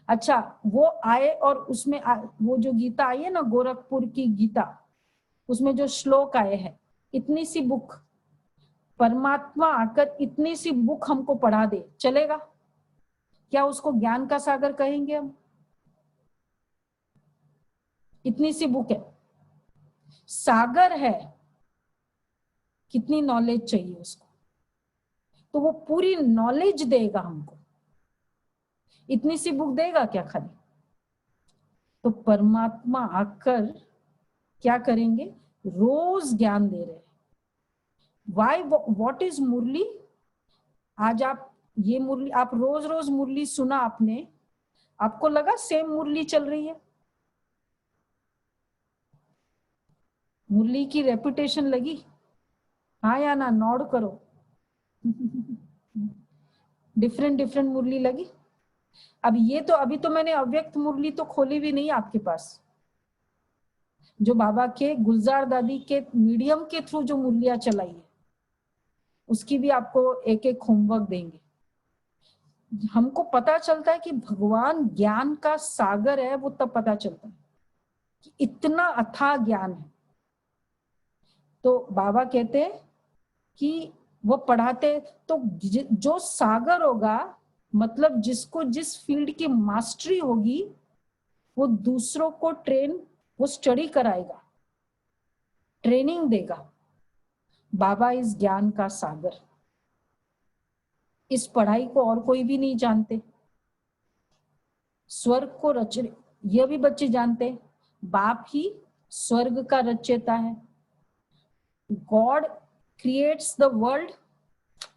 अच्छा, वो आए और उसमें वो जो गीता आई है ना, गोरखपुर की गीता, उसमें जो श्लोक आए हैं, इतनी सी बुक, परमात्मा आकर इतनी सी बुक हमको पढ़ा दे, चलेगा क्या? उसको ज्ञान का सागर कहेंगे हम? इतनी सी बुक है, सागर है, कितनी नॉलेज चाहिए उसको, तो वो पूरी नॉलेज देगा हमको, इतनी सी बुक देगा क्या खाली? तो परमात्मा आकर क्या करेंगे, रोज ज्ञान दे रहे हैं। वाई, व्हाट इज मुरली? आज आप ये मुरली, आप रोज रोज मुरली सुना आपने, आपको लगा सेम मुरली चल रही है? मुरली की रेपुटेशन लगी? हाँ या ना, नॉड करो। डिफरेंट डिफरेंट मुरली लगी? अब ये तो अभी तो मैंने अव्यक्त मुरली तो खोली भी नहीं आपके पास, जो बाबा के गुलजार दादी के मीडियम के थ्रू जो मुरलियां चलाई है, उसकी भी आपको एक एक होमवर्क देंगे। हमको पता चलता है कि भगवान ज्ञान का सागर है, वो तब पता चलता है कि इतना अथाह ज्ञान है। तो बाबा कहते हैं कि वो पढ़ाते, तो जो सागर होगा, मतलब जिसको जिस फील्ड की मास्टरी होगी, वो दूसरों को वो स्टडी कराएगा, ट्रेनिंग देगा। बाबा इस ज्ञान का सागर, इस पढ़ाई को और कोई भी नहीं जानते। स्वर्ग को यह भी बच्चे जानते हैं, बाप ही स्वर्ग का रचयिता है। गॉड क्रिएट्स द वर्ल्ड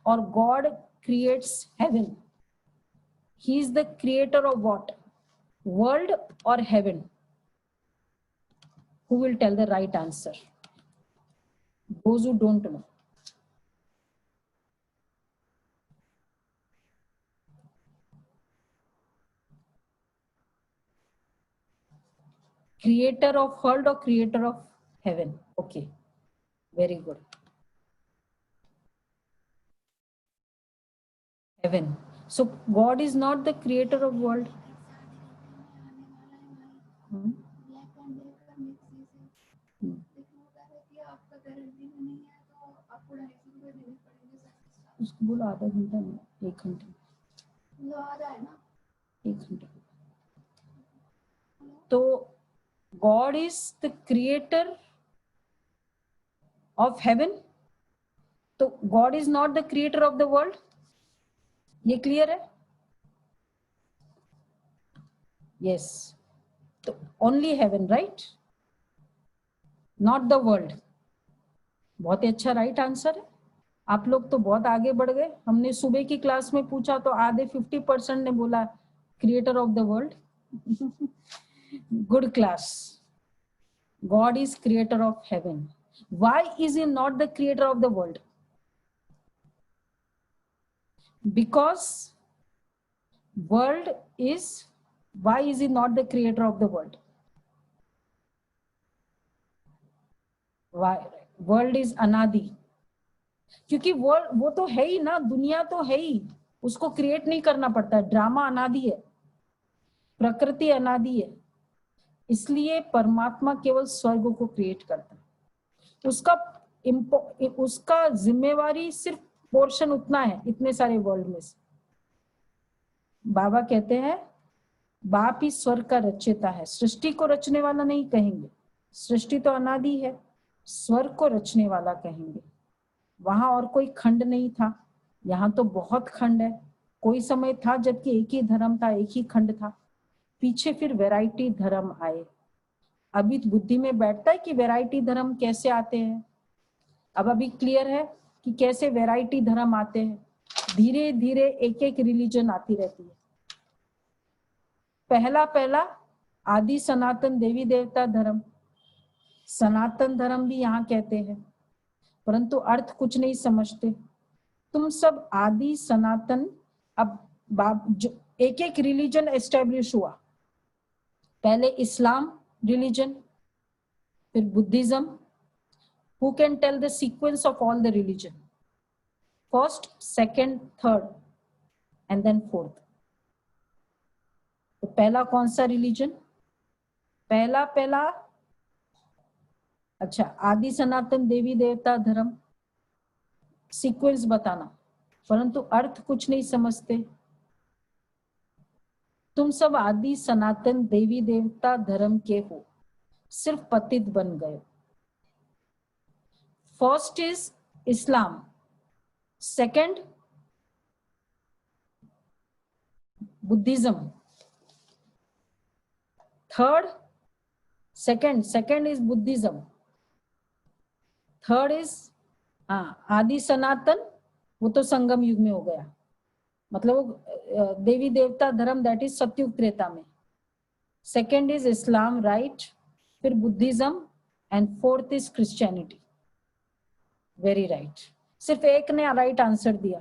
और God creates heaven. He is the creator of what, world और heaven? Who will tell the right answer? Those who don't know. Creator of world or creator of heaven? Okay, very good. Heaven. So God is not the creator of world. उसको बोलो आधा घंटा में, 1 घंटे, 1 घंटे। तो God is the creator of heaven, तो God is not the creator of the world, ये क्लियर है? यस, तो only heaven, right, not the world. बहुत ही अच्छा राइट आंसर है। आप लोग तो बहुत आगे बढ़ गए। हमने सुबह की क्लास में पूछा तो आधे 50% ने बोला creator of the world. Good class. God is creator of haven. Why is he not the creator of the world? Because world is, why is he not the creator of the world? World is अनादि, क्योंकि वो तो है ही ना, दुनिया तो है ही, उसको क्रिएट नहीं करना पड़ता। ड्रामा अनादि है, प्रकृति अनादि है, इसलिए परमात्मा केवल स्वर्ग को क्रिएट करता है। उसका जिम्मेवारी सिर्फ पोर्शन उतना है इतने सारे वर्ल्ड में से। बाबा कहते हैं बाप ही स्वर्ग का रचयिता है, सृष्टि को रचने वाला नहीं कहेंगे, सृष्टि तो अनादि है, स्वर्ग को रचने वाला कहेंगे। वहां और कोई खंड नहीं था, यहाँ तो बहुत खंड है। कोई समय था जबकि एक ही धर्म था, एक ही खंड था, पीछे फिर वैरायटी धर्म आए। अभी बुद्धि में बैठता है कि वैरायटी धर्म कैसे आते हैं। अब अभी क्लियर है कि कैसे वैरायटी धर्म आते हैं। धीरे धीरे एक एक रिलीजन आती रहती है। पहला आदि सनातन देवी देवता धर्म, सनातन धर्म भी यहाँ कहते हैं, परंतु अर्थ कुछ नहीं समझते। तुम सब आदि सनातन, अब जो एक एक रिलीजन एस्टेब्लिश हुआ, पहले इस्लाम रिलीजन, फिर Buddhism. Who can tell the sequence of all the religion? First, second, third, and then fourth. तो पहला कौन सा रिलीजन? पहला अच्छा, आदि सनातन देवी देवता धर्म। सीक्वेंस बताना, परंतु अर्थ कुछ नहीं समझते। तुम सब आदि सनातन देवी देवता धर्म के हो, सिर्फ पतित बन गए। First is Islam, second Buddhism, third second is Buddhism, third is आदि सनातन, वो तो संगम युग में हो गया, मतलब देवी देवता धर्म, दैट इज सतयुग त्रेता में। सेकंड इज इस्लाम, राइट, फिर Buddhism, and fourth is Christianity. Very right, सिर्फ एक ने राइट आंसर दिया।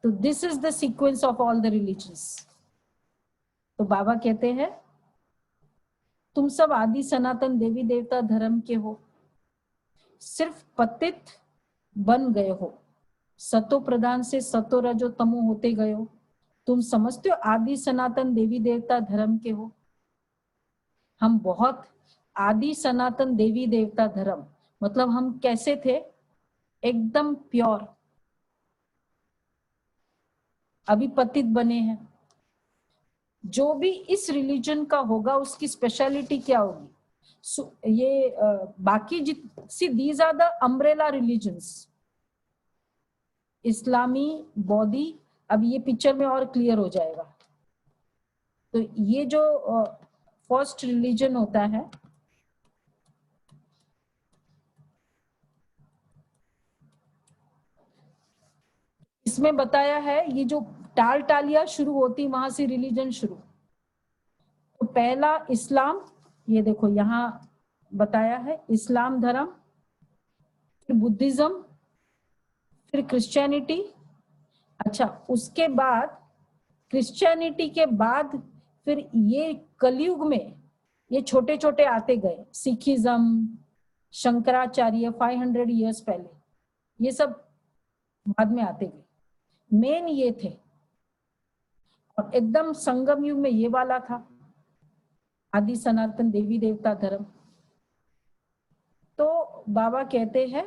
तो this is the sequence of all the religions. तो बाबा कहते हैं तुम सब आदि सनातन देवी देवता धर्म के हो, सिर्फ पतित बन गए हो, सतो प्रधान से सतो रजो तमो होते गए हो। तुम समझते हो आदि सनातन देवी देवता धर्म के हो। हम बहुत आदि सनातन देवी देवता धर्म, मतलब हम कैसे थे? एकदम प्योर। अभी पतित बने हैं। जो भी इस रिलीजन का होगा उसकी स्पेशलिटी क्या होगी? ये बाकी these are the umbrella religions, इस्लामी, बौद्धी। अब ये पिक्चर में और क्लियर हो जाएगा। तो ये जो फर्स्ट रिलीजन होता है, इसमें बताया है ये जो टाल टालियां शुरू होती, वहां से रिलीजन शुरू। तो पहला इस्लाम, ये देखो यहाँ बताया है, इस्लाम धर्म, फिर बुद्धिज्म, फिर क्रिश्चियनिटी। अच्छा, उसके बाद क्रिश्चियनिटी के बाद फिर ये कलयुग में ये छोटे छोटे आते गए, सिखिज्म, शंकराचार्य 500 इयर्स पहले, ये सब बाद में आते गए। मेन ये थे, और एकदम संगम युग में ये वाला था, आदि सनातन देवी देवता धर्म। तो बाबा कहते हैं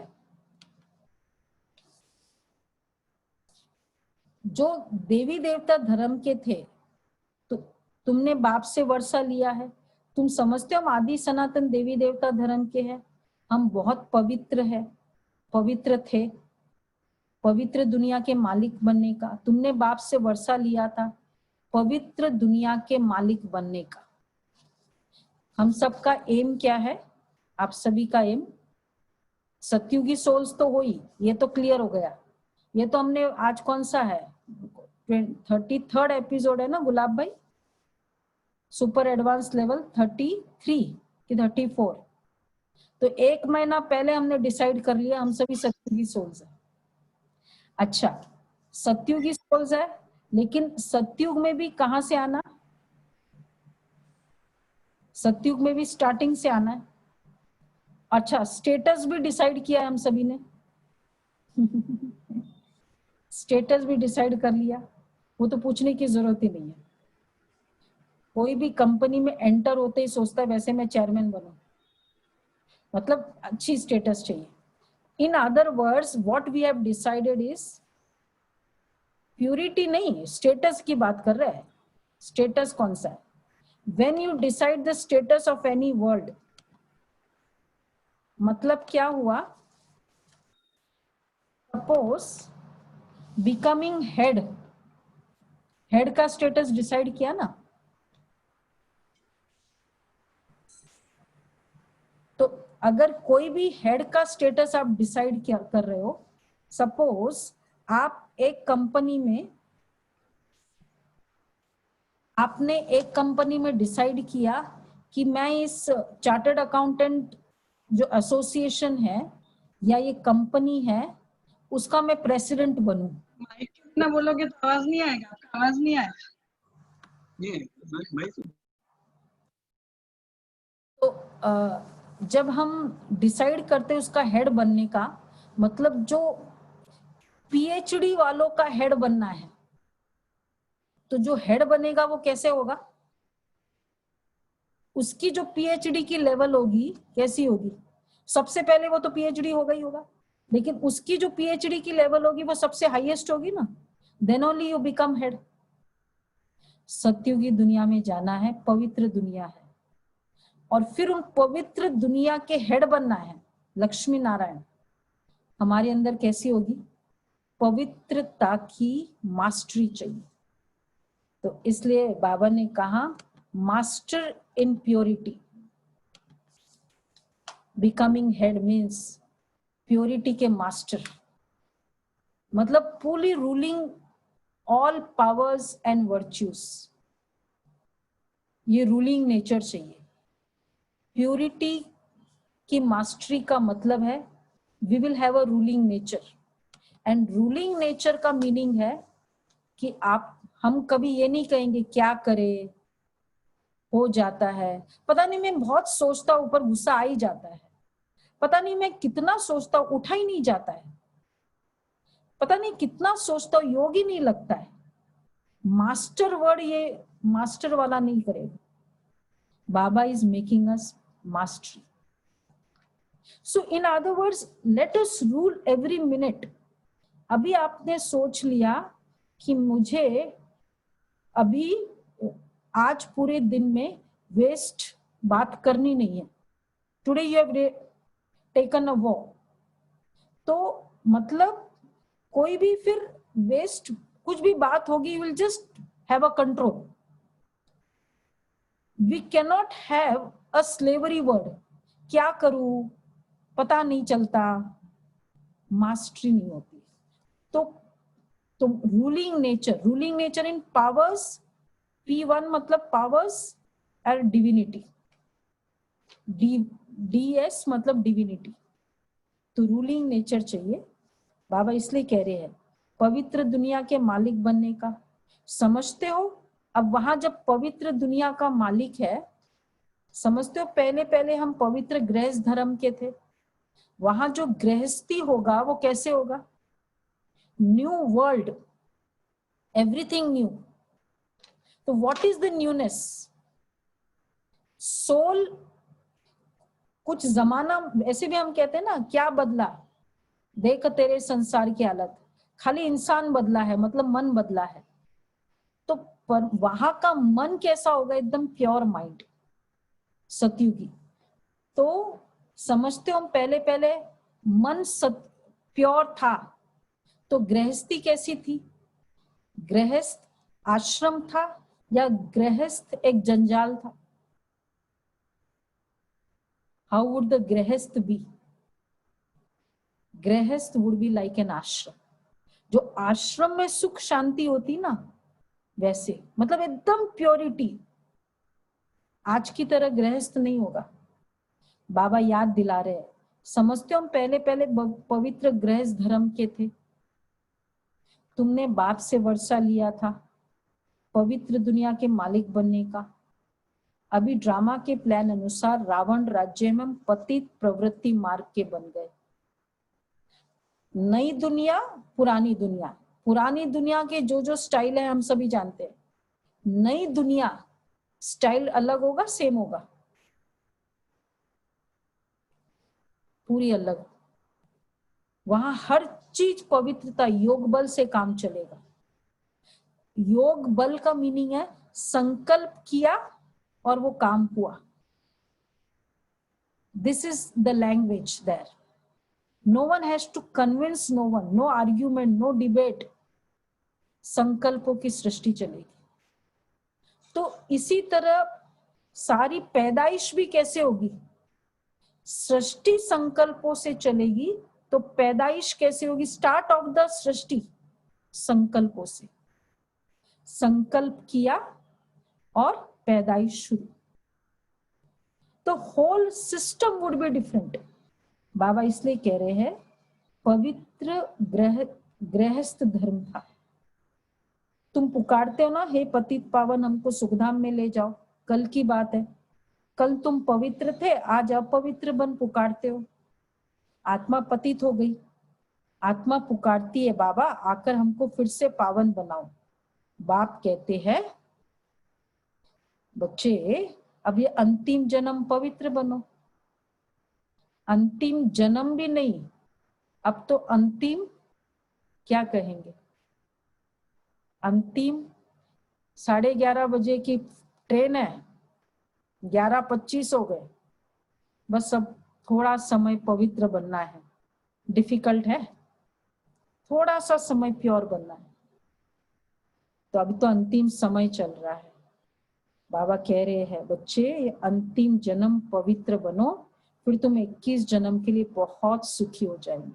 जो देवी देवता धर्म के थे, तो तुमने बाप से वर्षा लिया है, तुम समझते हो हम आदि सनातन देवी देवता धर्म के हैं। हम बहुत पवित्र है, पवित्र थे, पवित्र दुनिया के मालिक बनने का। तुमने बाप से वर्षा लिया था पवित्र दुनिया के मालिक बनने का। हम सबका एम क्या है? आप सभी का एम सत्युगी सोल्स तो हो ही, ये तो क्लियर हो गया। ये तो हमने आज कौन सा है 33rd एपिसोड है ना गुलाब भाई, सुपर एडवांस लेवल 33 कि 34। तो 1 महीना पहले हमने डिसाइड कर लिया हम सभी सत्युगी सोल्स है। अच्छा, सत्युगी सोल्स है, लेकिन सत्युग में भी कहां से आना? सत्युग में भी स्टार्टिंग से आना है। अच्छा, स्टेटस भी डिसाइड किया है हम सभी ने स्टेटस भी डिसाइड कर लिया, वो तो पूछने की जरूरत ही नहीं है। कोई भी कंपनी में एंटर होते ही सोचता है वैसे मैं चेयरमैन बनूं, मतलब अच्छी स्टेटस चाहिए। In other words what we have decided is purity नहीं, स्टेटस की बात कर रहे हैं। स्टेटस कौन सा है? When you decide the status of any world, मतलब क्या हुआ? सपोज बिकमिंग हेड, हेड का स्टेटस डिसाइड किया ना, तो अगर कोई भी हेड का स्टेटस आप डिसाइड क्या कर रहे हो, सपोज आप एक कंपनी में, आपने एक कंपनी में डिसाइड किया कि मैं इस चार्टर्ड अकाउंटेंट जो एसोसिएशन है या ये कंपनी है उसका मैं प्रेसिडेंट बनूं। माइक ना बोलोगे तो आवाज नहीं आएगा, आपका आवाज नहीं आएगा। ये मैं तो जब हम डिसाइड करते हैं उसका हेड बनने का, मतलब जो पीएचडी वालों का हेड बनना है, तो जो हेड बनेगा वो कैसे होगा? उसकी जो पीएचडी की लेवल होगी कैसी होगी? सबसे पहले वो तो पीएचडी होगा ही होगा, लेकिन उसकी जो पीएचडी की लेवल होगी वो सबसे हाईएस्ट होगी ना, then only you become head. सत्युगी दुनिया में जाना है, पवित्र दुनिया है, और फिर उन पवित्र दुनिया के हेड बनना है। लक्ष्मी नारायण हमारे अंदर कैसी होगी? पवित्रता की मास्टरी चाहिए। तो इसलिए बाबा ने कहा master in purity. Becoming head means purity के मास्टर, मतलब fully ruling all powers and virtues. ये रूलिंग नेचर चाहिए। प्योरिटी की मास्टरी का मतलब है we will have a ruling nature, and ruling nature का मीनिंग है कि हम कभी ये नहीं कहेंगे क्या करे, हो जाता है, पता नहीं मैं बहुत सोचता हूं ऊपर गुस्सा आ ही जाता है, पता नहीं मैं कितना सोचता हूं उठा ही नहीं जाता है, पता नहीं कितना सोचता हूं योग ही नहीं लगता है। मास्टर वर्ड ये मास्टर वाला नहीं करेगा। Baba is making us mastery. So in other words let us rule every minute. अभी आपने सोच लिया कि मुझे अभी आज पूरे दिन में वेस्ट बात करनी नहीं है, today you have taken a walk, तो मतलब कोई भी फिर वेस्ट कुछ भी बात होगी, you will just have a control. We cannot have a slavery word, क्या करूं पता नहीं चलता, मास्टरी नहीं होती। तो ruling nature in powers, P1 मतलब पावर्स और डिविनिटी, DS मतलब डिविनिटी। तो रूलिंग नेचर चाहिए। बाबा इसलिए कह रहे हैं पवित्र दुनिया के मालिक बनने का। समझते हो? अब वहां जब पवित्र दुनिया का मालिक है, समझते हो पहले पहले हम पवित्र गृहस्थ धर्म के थे, वहां जो गृहस्थी होगा वो कैसे होगा? New world, everything new. तो what is the newness? Soul, कुछ जमाना ऐसे भी हम कहते हैं ना, क्या बदला देख तेरे संसार की हालत, खाली इंसान बदला है मतलब मन बदला है। तो पर वहां का मन कैसा होगा? एकदम प्योर माइंड, सतयुगी। तो समझते हो हम पहले पहले मन प्योर था तो गृहस्थी कैसी थी? गृहस्थ आश्रम था या गृहस्थ एक जंजाल था? हाउ वुड द गृहस्थ बी? गृहस्थ वुड बी लाइक एन आश्रम। जो आश्रम में सुख शांति होती ना, वैसे मतलब एकदम प्योरिटी। आज की तरह गृहस्थ नहीं होगा। बाबा याद दिला रहे हैं, समझते हो हम पहले पहले पवित्र गृहस्थ धर्म के थे। तुमने बाप से वर्षा लिया था पवित्र दुनिया के मालिक बनने का। अभी ड्रामा के प्लान अनुसार रावण राज्य में हम पतित प्रवृत्ति मार्ग के बन गए। नई दुनिया, पुरानी दुनिया। पुरानी दुनिया के जो जो स्टाइल है हम सभी जानते हैं। नई दुनिया स्टाइल अलग होगा, सेम होगा? पूरी अलग। वहां हर चीज पवित्रता, योग बल से काम चलेगा। योग बल का मीनिंग है संकल्प किया और वो काम हुआ। This is the language there. No one has to convince no one, no argument, no debate. संकल्पों की सृष्टि चलेगी। तो इसी तरह सारी पैदाइश भी कैसे होगी? सृष्टि संकल्पों से चलेगी तो पैदाइश कैसे होगी? स्टार्ट ऑफ द सृष्टि संकल्पों से। संकल्प किया और पैदाइश शुरू। तो whole system would be different. Baba इसलिए कह रहे हैं पवित्र गृहस्थ धर्म था। तुम पुकारते हो ना, हे पतित पावन हमको सुखधाम में ले जाओ। कल की बात है, कल तुम पवित्र थे, आज अपवित्र बन पुकारते हो। आत्मा पतित हो गई, आत्मा पुकारती है बाबा आकर हमको फिर से पावन बनाओ। बाप कहते हैं बच्चे अब ये अंतिम जन्म पवित्र बनो। अंतिम जन्म भी नहीं, अब तो अंतिम क्या कहेंगे? अंतिम 11:30 बजे की ट्रेन है, 11:25 हो गए। बस अब थोड़ा समय पवित्र बनना है। डिफिकल्ट है, थोड़ा सा समय प्योर बनना है। तो अभी तो अंतिम समय चल रहा है। बाबा कह रहे हैं बच्चे ये अंतिम जन्म पवित्र बनो, फिर तुम 21 जन्म के लिए बहुत सुखी हो जाएंगे।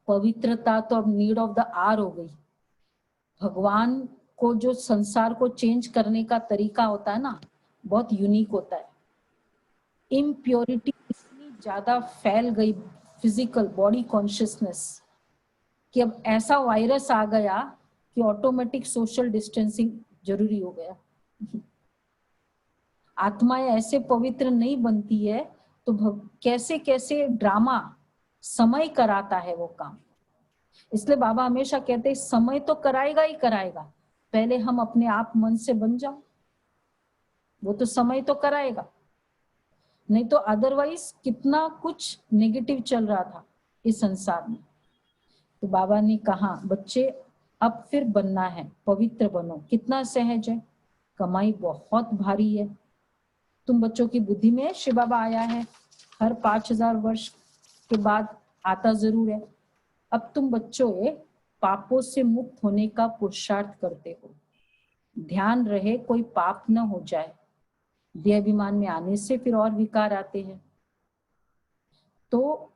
पवित्रता तो अब नीड ऑफ द आवर हो गई। भगवान को जो संसार को चेंज करने का तरीका होता है ना, बहुत यूनिक होता है। इम्प्योरिटी इतनी ज्यादा फैल गई, फिजिकल बॉडी कॉन्शियसनेस, कि अब ऐसा वायरस आ गया कि ऑटोमेटिक सोशल डिस्टेंसिंग जरूरी हो गया। आत्माएं ऐसे पवित्र नहीं बनती है तो कैसे कैसे ड्रामा समय कराता है वो काम। इसलिए बाबा हमेशा कहते हैं समय तो कराएगा ही कराएगा, पहले हम अपने आप मन से बन जाओ, वो तो समय तो कराएगा। नहीं तो अदरवाइज कितना कुछ नेगेटिव चल रहा था इस संसार में। तो बाबा ने कहा बच्चे अब फिर बनना है, पवित्र बनो। कितना सहज है, कमाई बहुत भारी है। तुम बच्चों की बुद्धि में शिव बाबा आया है, हर 5000 वर्ष के बाद आता जरूर है। अब तुम बच्चों पापों से मुक्त होने का पुरुषार्थ करते हो। ध्यान रहे कोई पाप न हो जाए। देहाभिमान में आने से फिर और विकार आते हैं, तो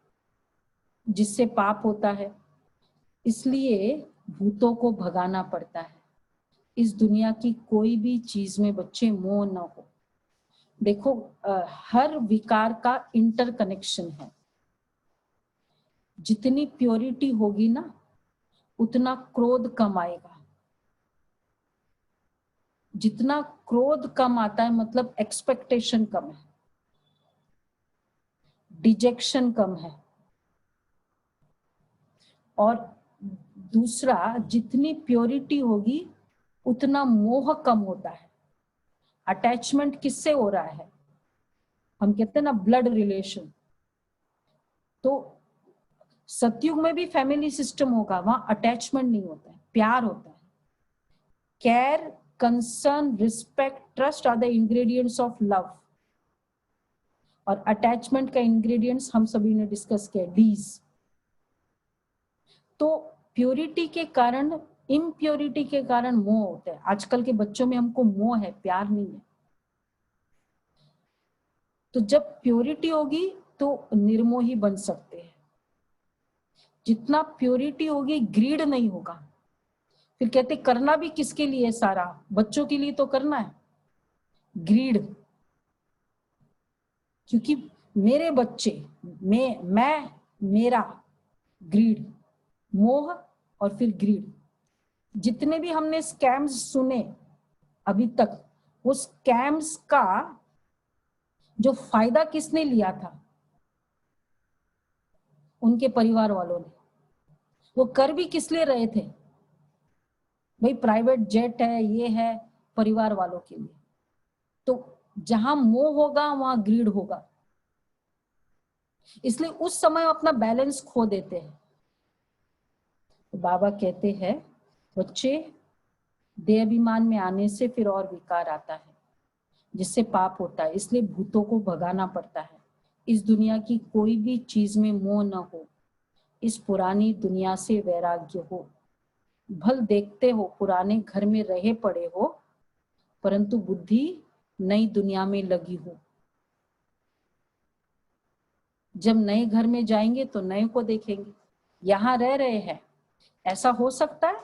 जिससे पाप होता है, इसलिए भूतों को भगाना पड़ता है। इस दुनिया की कोई भी चीज में बच्चे मोह न हो। देखो हर विकार का इंटरकनेक्शन है। जितनी प्योरिटी होगी ना उतना क्रोध कम आएगा। जितना क्रोध कम आता है मतलब एक्सपेक्टेशन कम है, डिजेक्शन कम है। और दूसरा जितनी प्योरिटी होगी उतना मोह कम होता है। अटैचमेंट किससे हो रहा है? हम कहते हैं ना ब्लड रिलेशन। तो सतयुग में भी फैमिली सिस्टम होगा, वहां अटैचमेंट नहीं होता है, प्यार होता है। Care, concern, respect, trust are the ingredients of love. और अटैचमेंट का इंग्रेडिएंट्स हम सभी ने डिस्कस किया, डीज। तो प्योरिटी के कारण, इम्प्योरिटी के कारण मोह होता है। आजकल के बच्चों में हमको मोह है, प्यार नहीं है। तो जब प्योरिटी होगी तो निर्मोही बन सकते हैं। जितना प्योरिटी होगी, ग्रीड नहीं होगा। फिर कहते करना भी किसके लिए, सारा बच्चों के लिए तो करना है, ग्रीड। क्योंकि मेरे बच्चे, मैं मेरा, ग्रीड, मोह और फिर ग्रीड। जितने भी हमने स्कैम्स सुने अभी तक, वो स्कैम्स का जो फायदा किसने लिया था, उनके परिवार वालों ने। वो कर भी किस लिए रहे थे, भाई प्राइवेट जेट है, ये है, परिवार वालों के लिए। तो जहां मोह होगा वहां ग्रीड होगा, इसलिए उस समय अपना बैलेंस खो देते हैं। तो बाबा कहते हैं बच्चे, देह अभिमान में आने से फिर और विकार आता है, जिससे पाप होता है। इसलिए भूतों को भगाना पड़ता है। इस दुनिया की कोई भी चीज में मोह न हो, इस पुरानी दुनिया से वैराग्य हो। भल देखते हो पुराने घर में रहे पड़े हो, परंतु बुद्धि नई दुनिया में लगी हो। जब नए घर में जाएंगे तो नए को देखेंगे। यहाँ रह रहे हैं, ऐसा हो सकता है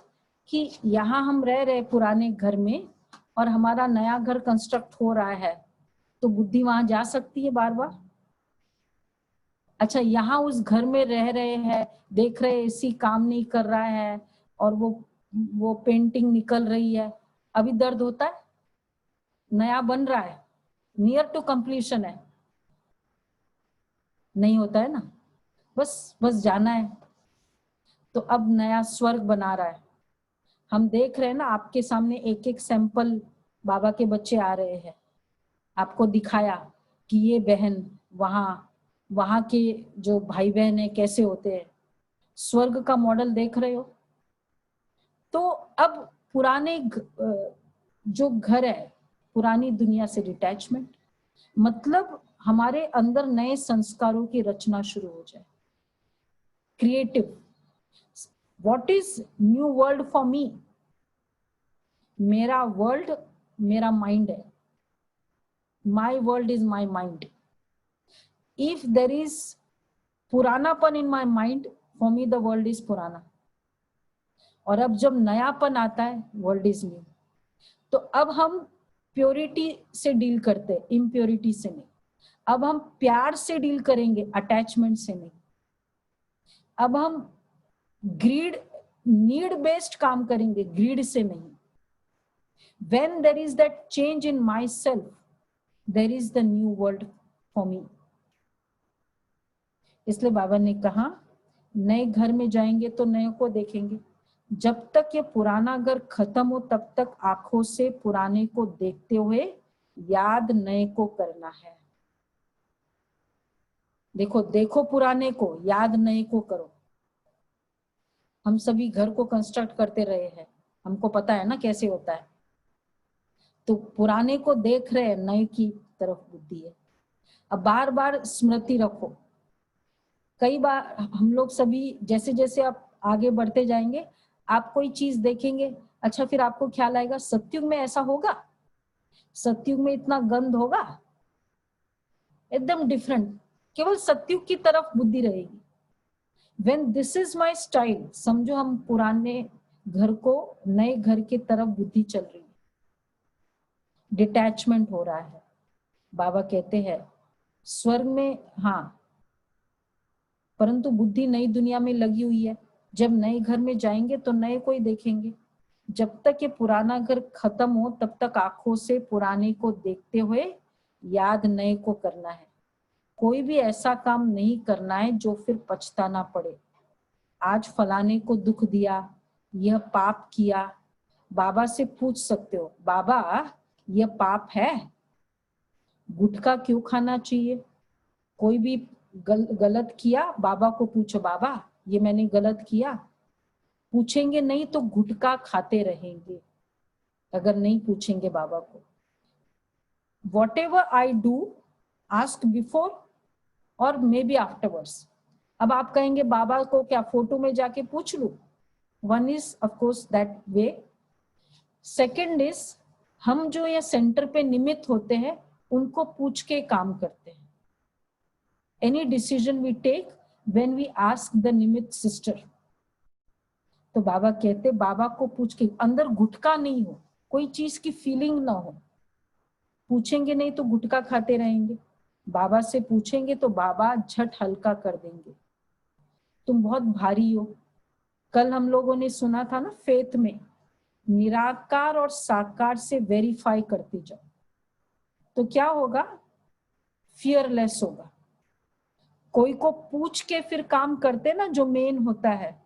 कि यहाँ हम रह रहे पुराने घर में और हमारा नया घर कंस्ट्रक्ट हो रहा है, तो बुद्धि वहां जा सकती है बार बार। अच्छा, यहाँ उस घर में रह रहे हैं, देख रहे एसी काम नहीं कर रहा है और वो पेंटिंग निकल रही है, अभी दर्द होता है? नया बन रहा है, नियर टू कंप्लीशन है, नहीं होता है ना। बस जाना है। तो अब नया स्वर्ग बना रहा है। हम देख रहे हैं ना, आपके सामने एक एक सैंपल बाबा के बच्चे आ रहे हैं। आपको दिखाया कि ये बहन वहां के जो भाई बहन है कैसे होते हैं। स्वर्ग का मॉडल देख रहे हो। तो अब पुराने जो घर है, पुरानी दुनिया से डिटैचमेंट, मतलब हमारे अंदर नए संस्कारों की रचना शुरू हो जाए। Creative, what is new world for me? मेरा वर्ल्ड मेरा माइंड है। My world is my mind. If there is puranapan in my mind, for me the world is पुराना। और अब जब नयापन आता है, वर्ल्ड इज न्यू। तो अब हम प्योरिटी से डील करते हैं, इम्प्योरिटी से नहीं। अब हम प्यार से डील करेंगे, अटैचमेंट से नहीं। अब हम ग्रीड, नीड बेस्ड काम करेंगे, ग्रीड से नहीं। When there is that change in myself, there is the new world for me. इसलिए बाबा ने कहा नए घर में जाएंगे तो नए को देखेंगे। जब तक ये पुराना घर खत्म हो तब तक आंखों से पुराने को देखते हुए याद नए को करना है। देखो पुराने को, याद नए को करो। हम सभी घर को कंस्ट्रक्ट करते रहे हैं, हमको पता है ना कैसे होता है। तो पुराने को देख रहे हैं, नए की तरफ बुद्धि है। अब बार बार स्मृति रखो। कई बार हम लोग सभी जैसे जैसे आप आगे बढ़ते जाएंगे, आप कोई चीज देखेंगे, अच्छा फिर आपको ख्याल आएगा सतयुग में ऐसा होगा, सतयुग में इतना गंध होगा, एकदम डिफरेंट। केवल सतयुग की तरफ बुद्धि रहेगी। When this is my style, समझो हम पुराने घर को नए घर की तरफ बुद्धि चल रही है, डिटैचमेंट हो रहा है। बाबा कहते हैं स्वर्ग में हाँ, परंतु बुद्धि नई दुनिया में लगी हुई है। जब नए घर में जाएंगे तो नए को ही देखेंगे। जब तक ये पुराना घर खत्म हो तब तक आंखों से पुराने को देखते हुए याद नए को करना है। कोई भी ऐसा काम नहीं करना है जो फिर पछताना पड़े। आज फलाने को दुख दिया, यह पाप किया। बाबा से पूछ सकते हो, बाबा यह पाप है, गुटखा क्यों खाना चाहिए? कोई भी गलत किया, बाबा को पूछो, बाबा ये मैंने गलत किया। पूछेंगे नहीं तो गुटखा खाते रहेंगे, अगर नहीं पूछेंगे बाबा को। Whatever I do, ask before और मे बी आफ्टरवर्ड्स। अब आप कहेंगे बाबा को क्या फोटो में जाके पूछ लूं? One is of course that way. Second is, हम जो ये सेंटर पे निमित्त होते हैं उनको पूछ के काम करते हैं। Any decision we take when we ask the निमित्त सिस्टर। तो बाबा कहते बाबा को पूछ के, अंदर गुटका नहीं हो, कोई चीज की फीलिंग ना हो। पूछेंगे नहीं तो गुटका खाते रहेंगे, बाबा से पूछेंगे तो बाबा झट हल्का कर देंगे। तुम बहुत भारी हो। कल हम लोगों ने सुना था ना फेथ में, निराकार और साकार से वेरीफाई करते जाओ तो क्या होगा? फियरलेस होगा। कोई को पूछ के फिर काम करते ना, जो मेन होता है,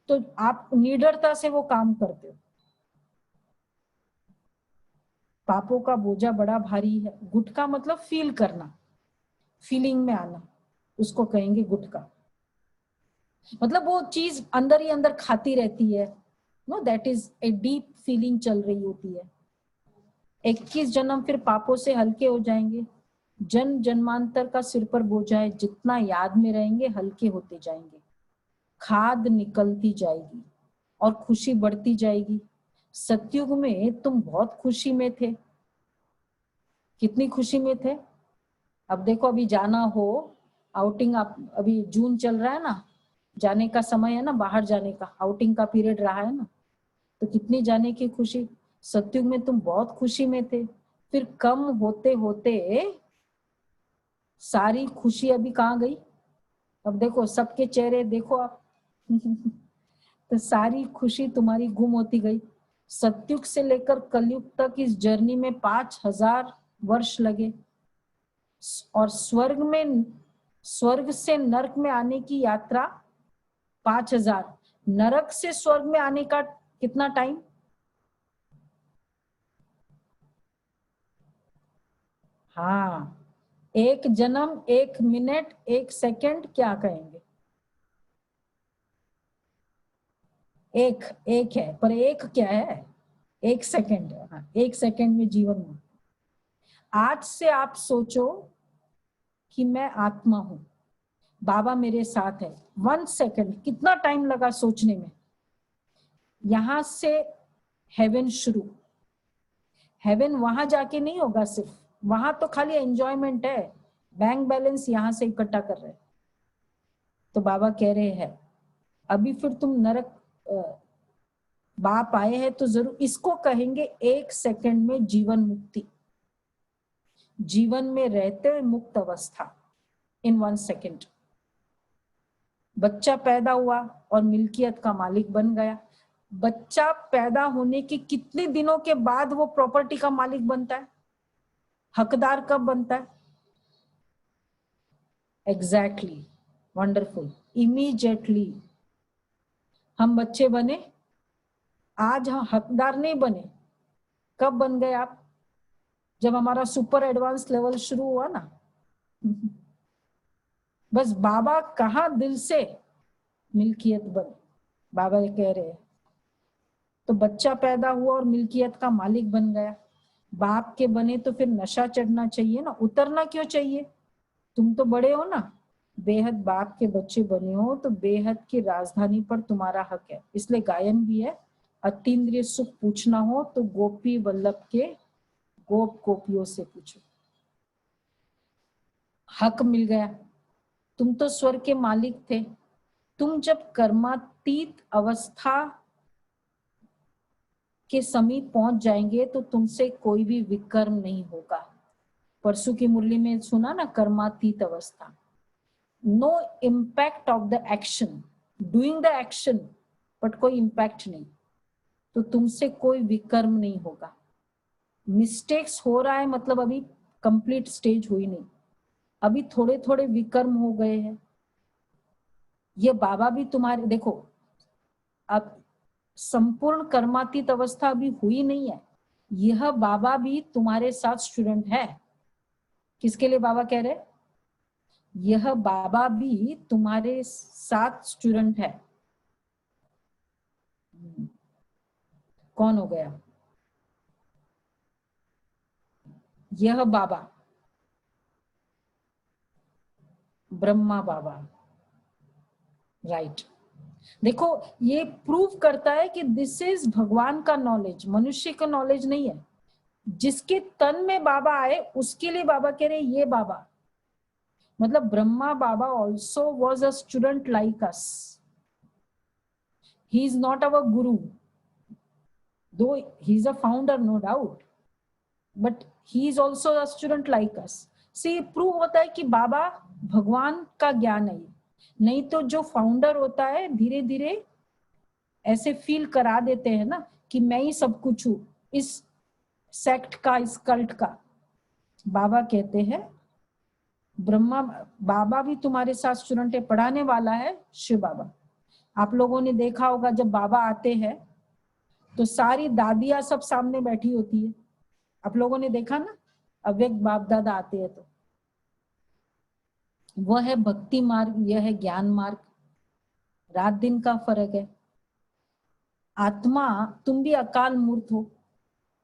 तो आप निडरता से वो काम करते हो। पापों का बोझा बड़ा भारी है। गुटका मतलब फील करना, फीलिंग में आना, उसको कहेंगे गुटका। मतलब वो चीज अंदर ही अंदर खाती रहती है, no, that is a deep feeling चल रही होती है। 21 जन्म फिर पापों से हल्के हो जाएंगे। जन्म जन्मांतर का सिर पर बोझा है, जितना याद में रहेंगे हल्के होते जाएंगे। खाद निकलती जाएगी और खुशी बढ़ती जाएगी। सतयुग में तुम बहुत खुशी में थे। कितनी खुशी में थे? अब देखो, अभी जाना हो आउटिंग, आप अभी जून चल रहा है ना, जाने का समय है ना, बाहर जाने का, आउटिंग का पीरियड रहा है ना, तो कितनी जाने की खुशी। सतयुग में तुम बहुत खुशी में थे, फिर कम होते होते सारी खुशी अभी कहाँ गई? अब देखो सबके चेहरे देखो आप तो सारी खुशी तुम्हारी गुम होती गई। सतयुग से लेकर कलयुग तक इस जर्नी में 5000 वर्ष लगे। और स्वर्ग से नरक में आने की यात्रा 5000। नरक से स्वर्ग में आने का कितना टाइम? हाँ, 1 जन्म, 1 मिनट, 1 सेकंड, क्या कहेंगे? एक है, पर एक क्या है? 1 सेकंड है। हाँ, 1 सेकंड में जीवन में। आज से आप सोचो कि मैं आत्मा हूं, बाबा मेरे साथ है। 1 सेकंड, कितना टाइम लगा सोचने में? यहां से हेवन शुरू। हेवन वहां जाके नहीं होगा सिर्फ, वहां तो खाली एंजॉयमेंट है, बैंक बैलेंस यहां से इकट्ठा कर रहे हैं। तो बाबा कह रहे हैं अभी फिर तुम नरक बाप आए हैं तो जरूर इसको कहेंगे 1 सेकंड में जीवन मुक्ति। जीवन में रहते हुए मुक्त अवस्था इन 1 सेकंड। बच्चा पैदा हुआ और मिल्कियत का मालिक बन गया। बच्चा पैदा होने के कितने दिनों के बाद वो प्रॉपर्टी का मालिक बनता है? हकदार कब बनता है? Exactly, wonderful, immediately. हम बच्चे बने, आज हम हकदार नहीं बने। कब बन गए आप? जब हमारा सुपर एडवांस लेवल शुरू हुआ ना। बस बाबा कहा दिल से मिल्कियत बने, बाबा ये कह रहे हैं। तो बच्चा पैदा हुआ और मिल्कियत का मालिक बन गया। बाप के बने तो फिर नशा चढ़ना चाहिए ना, उतरना क्यों चाहिए? तुम तो बड़े हो ना, बेहद बाप के बच्चे बने हो तो बेहद की राजधानी पर तुम्हारा हक है। इसलिए गायन भी है, अतीन्द्रिय सुख पूछना हो तो गोपी वल्लभ के गोप गोपियों से पूछो। हक मिल गया। तुम तो स्वर्ग के मालिक थे। तुम जब कर्मातीत अवस्था के समीप पहुंच जाएंगे तो तुमसे कोई भी विकर्म नहीं होगा। परसों की मुरली में सुना ना, कर्मातीत अवस्था, no impact of the action, doing the action but कोई इम्पैक्ट नहीं, तो तुमसे कोई विकर्म नहीं होगा। मिस्टेक्स हो रहा है मतलब अभी कंप्लीट स्टेज हुई नहीं, अभी थोड़े थोड़े विकर्म हो गए हैं। ये बाबा भी तुम्हारे, देखो अब संपूर्ण कर्मातीत अवस्था अभी हुई नहीं है, यह बाबा भी तुम्हारे साथ स्टूडेंट है। किसके लिए बाबा कह रहे? यह बाबा भी तुम्हारे साथ स्टूडेंट है। कौन हो गया? यह बाबा ब्रह्मा बाबा, राइट। देखो ये प्रूव करता है कि दिस इज भगवान का नॉलेज, मनुष्य का नॉलेज नहीं है। जिसके तन में बाबा आए उसके लिए बाबा कह रहे ये बाबा, मतलब Brahma Baba also was a student like us. He is not our guru, though he is a founder no doubt, but he is also a student like us. से प्रूव होता है कि बाबा भगवान का ज्ञान है। नहीं तो जो फाउंडर होता है धीरे धीरे ऐसे फील करा देते हैं ना कि मैं ही सब कुछ हूं, इस सेक्ट का, इस कल्ट का। बाबा कहते हैं ब्रह्मा बाबा भी तुम्हारे साथ स्टूडेंट है, पढ़ाने वाला है शिव बाबा। आप लोगों ने देखा होगा जब बाबा आते हैं तो सारी दादियां सब सामने बैठी होती है, आप लोगों ने देखा ना, अव्यक्त बाप दादा आते हैं तो। वह है भक्ति मार्ग, यह है ज्ञान मार्ग, रात दिन का फर्क है। आत्मा, तुम भी अकाल मूर्त हो।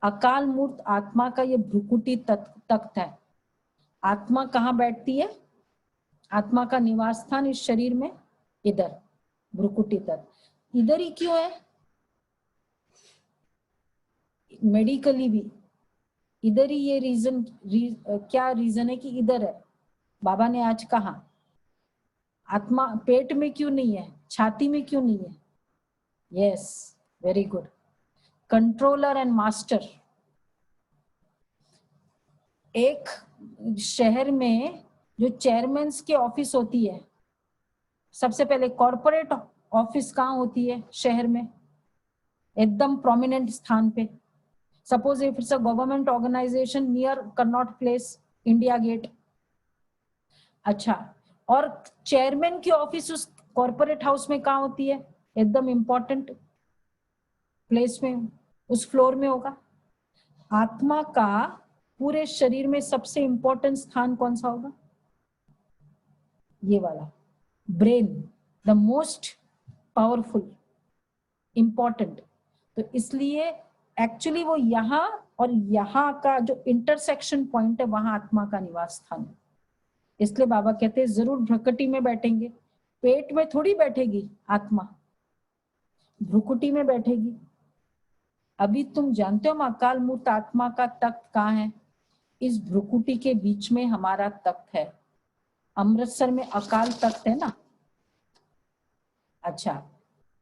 अकाल मूर्त आत्मा का ये भ्रुकुटी तख्त है। आत्मा कहाँ बैठती है? आत्मा का निवास स्थान इस शरीर में इधर भ्रुकुटी तत्व। इधर ही क्यों है? मेडिकली भी इधर ही ये रीजन क्या रीजन है कि इधर है। बाबा ने आज कहा आत्मा पेट में क्यों नहीं है, छाती में क्यों नहीं है? Yes, very good. Controller and master. एक शहर में जो चेयरमैन की ऑफिस होती है, सबसे पहले कॉर्पोरेट ऑफिस कहाँ होती है शहर में? एकदम प्रोमिनेंट स्थान पे। Suppose if it's a government organisation near Connaught Place, India Gate. अच्छा, और चेयरमैन की ऑफिस उस कॉर्पोरेट हाउस में कहाँ होती है? एकदम इंपॉर्टेंट प्लेस में, उस फ्लोर में होगा। आत्मा का पूरे शरीर में सबसे इंपॉर्टेंट स्थान कौन सा होगा? ये वाला, brain, the most powerful, important. तो इसलिए एक्चुअली वो यहाँ और यहाँ का जो इंटरसेक्शन पॉइंट है, वहां आत्मा का निवास स्थान है। इसलिए बाबा कहते हैं जरूर भ्रुकुटी में बैठेंगे, पेट में थोड़ी बैठेगी आत्मा, भ्रुकुटी में बैठेगी। अभी तुम जानते हो अकाल मूर्त आत्मा का तख्त कहाँ है? इस भ्रुकुटी के बीच में हमारा तख्त है। अमृतसर में अकाल तख्त है ना। अच्छा,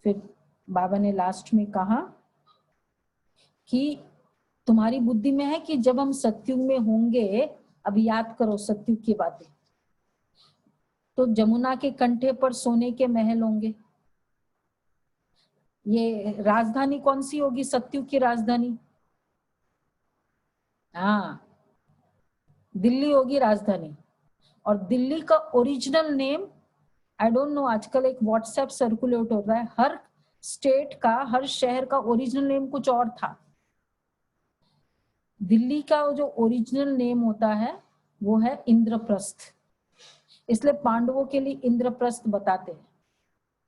फिर बाबा ने लास्ट में कहा कि तुम्हारी बुद्धि में है कि जब हम सत्युग में होंगे, अब याद करो सत्युग की बातें, तो जमुना के कंठे पर सोने के महल होंगे। ये राजधानी कौन सी होगी सत्युग की राजधानी? हाँ, दिल्ली होगी राजधानी। और दिल्ली का original name, I don't know, आजकल एक व्हाट्सएप सर्कुलेट हो रहा है, हर स्टेट का, हर शहर का ओरिजिनल नेम कुछ और था। दिल्ली का जो ओरिजिनल नेम होता है वो है इंद्रप्रस्थ। इसलिए पांडवों के लिए इंद्रप्रस्थ बताते हैं,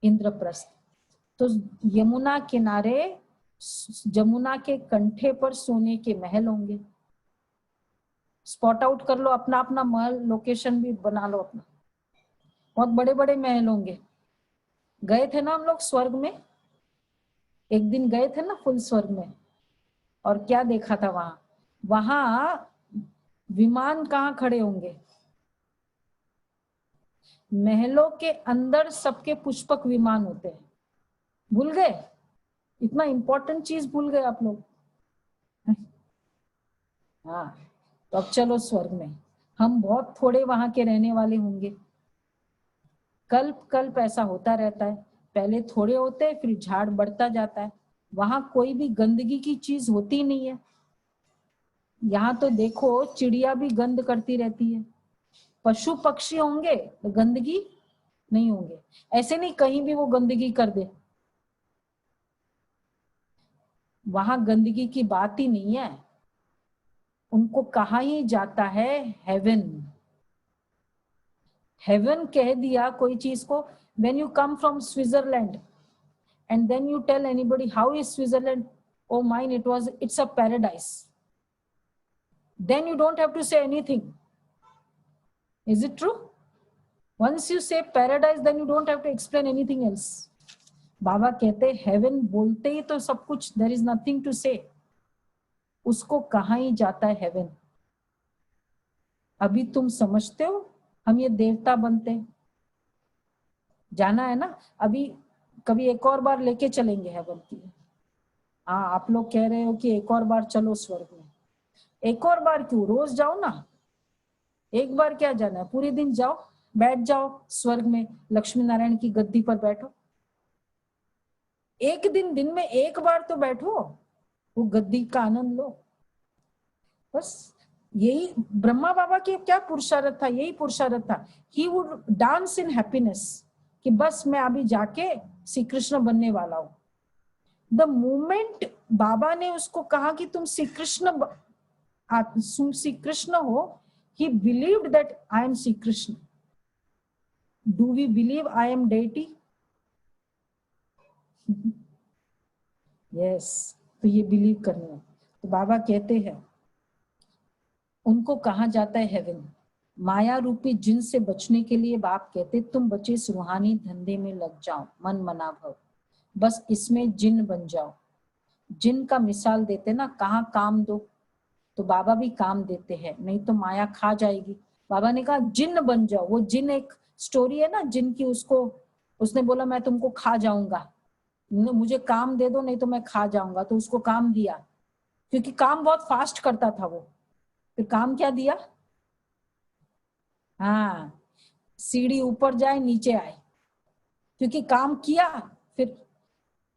इंद्रप्रस्थ। तो यमुना किनारे, जमुना के कंठे पर सोने के महल होंगे। स्पॉट आउट कर लो अपना अपना महल, लोकेशन भी बना लो अपना। बहुत बड़े बड़े महल होंगे। गए थे ना हम लोग स्वर्ग में, एक दिन गए थे ना फुल स्वर्ग में, और क्या देखा था वहां? वहां विमान कहाँ खड़े होंगे? महलों के अंदर सबके पुष्पक विमान होते हैं। भूल गए? इतना इंपॉर्टेंट चीज भूल गए आप लोग। हाँ, तो अब चलो स्वर्ग में। हम बहुत थोड़े वहां के रहने वाले होंगे। कल्प कल्प ऐसा होता रहता है, पहले थोड़े होते हैं फिर झाड़ बढ़ता जाता है। वहां कोई भी गंदगी की चीज होती नहीं है। यहाँ तो देखो चिड़िया भी गंद करती रहती है, पशु पक्षी होंगे तो गंदगी नहीं होंगे। ऐसे नहीं कहीं भी वो गंदगी कर दे, वहां गंदगी की बात ही नहीं है। उनको कहा ही जाता है हेवन। हेवन कह दिया कोई चीज को। When you come from Switzerland and then you tell anybody how is Switzerland, oh mine it's a paradise, then you don't have to say anything. Is it true? Once you say paradise, then you don't have to explain anything else. बाबा कहते haven बोलते ही तो सब कुछ, there is nothing to say. उसको कहाँ ही जाता है haven. अभी तुम समझते हो हम ये देवता बनते हैं, जाना है ना. अभी कभी एक और बार लेके चलेंगे हेवन की. हाँ, आप लोग कह रहे हो कि एक और बार चलो स्वर्ग में. एक और बार क्यों, रोज जाओ ना. एक बार क्या जाना है, पूरे दिन जाओ, बैठ जाओ स्वर्ग में, लक्ष्मी नारायण की गद्दी पर बैठो. एक दिन में एक बार तो बैठो, वो गद्दी का आनंद लो. बस यही ब्रह्मा बाबा की क्या पुरुषार्थ था, यही पुरुषार्थ था. He would dance in happiness कि बस मैं अभी जाके श्री कृष्ण बनने वाला हूं. द मोमेंट बाबा ने उसको कहा कि तुम श्री कृष्ण हो, he believed that I am Sri Krishna. Do we believe I am deity? Yes. तो ये बिलीव करना है. तो बाबा कहते हैं उनको कहा जाता है हेवन. माया रूपी जिन से बचने के लिए बाप कहते तुम बचे इस रूहानी धंधे में लग जाओ, मन मना भव, बस इसमें जिन बन जाओ. जिन का मिसाल देते ना, कहाँ काम दो, तो बाबा भी काम देते हैं, नहीं तो माया खा जाएगी. बाबा ने कहा जिन बन जाओ. वो जिन एक स्टोरी है ना, जिन की, उसने बोला मैं तुमको खा जाऊंगा, मुझे काम दे दो नहीं तो मैं खा जाऊंगा. तो उसको काम दिया, क्योंकि काम बहुत फास्ट करता था वो. फिर काम क्या दिया, हाँ, सीढ़ी ऊपर जाए नीचे आए, क्योंकि काम किया. फिर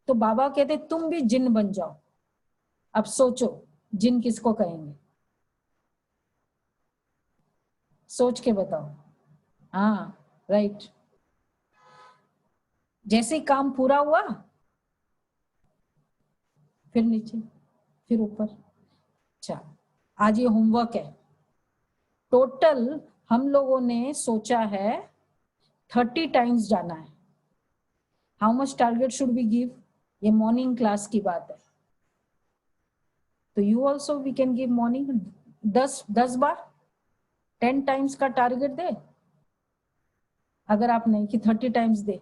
तो बाबा कहते तुम भी जिन बन जाओ. अब सोचो जिन किसको कहेंगे, सोच के बताओ. हाँ, राइट. जैसे ही काम पूरा हुआ फिर नीचे, फिर ऊपर. अच्छा, आज ये होमवर्क है. टोटल हम लोगों ने सोचा है 30 टाइम्स जाना है. How much target should we give, ये मॉर्निंग क्लास की बात है. तो you also we can give morning 10 बार 10 टाइम्स का टारगेट दे. अगर आप नहीं कि 30 टाइम्स दे.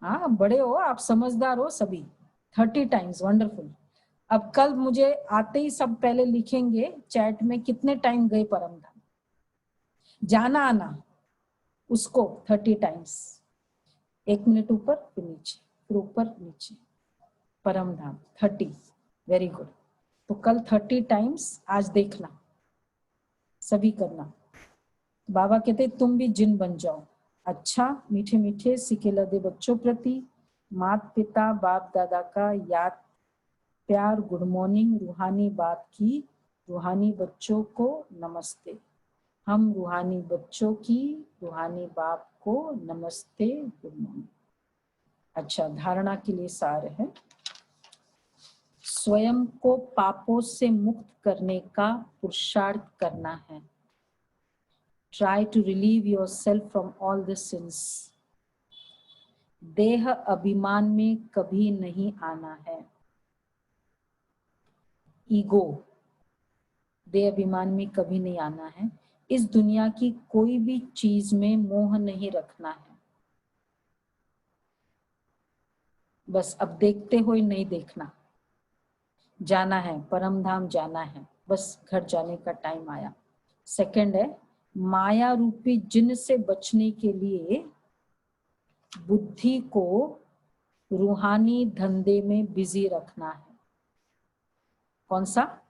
हाँ, बड़े हो आप, समझदार हो सभी. 30 टाइम्स, वंडरफुल. अब कल मुझे आते ही सब पहले लिखेंगे चैट में कितने टाइम गए परम धाम, जाना आना उसको 30 टाइम्स. 1 मिनट ऊपर फिर नीचे, फिर ऊपर नीचे, परम धाम 30. Very good. तो कल 30 टाइम्स आज देखना, सभी करना. बाबा कहते तुम भी जिन बन जाओ. अच्छा, मीठे मीठे सिके लदे बच्चों प्रति माता पिता बाप दादा का याद प्यार, गुड मॉर्निंग. रूहानी बाप की रूहानी बच्चों को नमस्ते. हम रूहानी बच्चों की रूहानी बाप को नमस्ते, गुड मॉर्निंग. अच्छा, धारणा के लिए सार है. स्वयं को पापों से मुक्त करने का पुरुषार्थ करना है. Try to relieve yourself from all the sins. देह अभिमान में कभी नहीं आना है. ईगो, देह अभिमान में कभी नहीं आना है. इस दुनिया की कोई भी चीज में मोह नहीं रखना है. बस अब देखते हो नहीं देखना. जाना है, परम धाम जाना है, बस घर जाने का टाइम आया. सेकंड है, माया रूपी जिन से बचने के लिए बुद्धि को रूहानी धंधे में बिजी रखना है. कौन सा,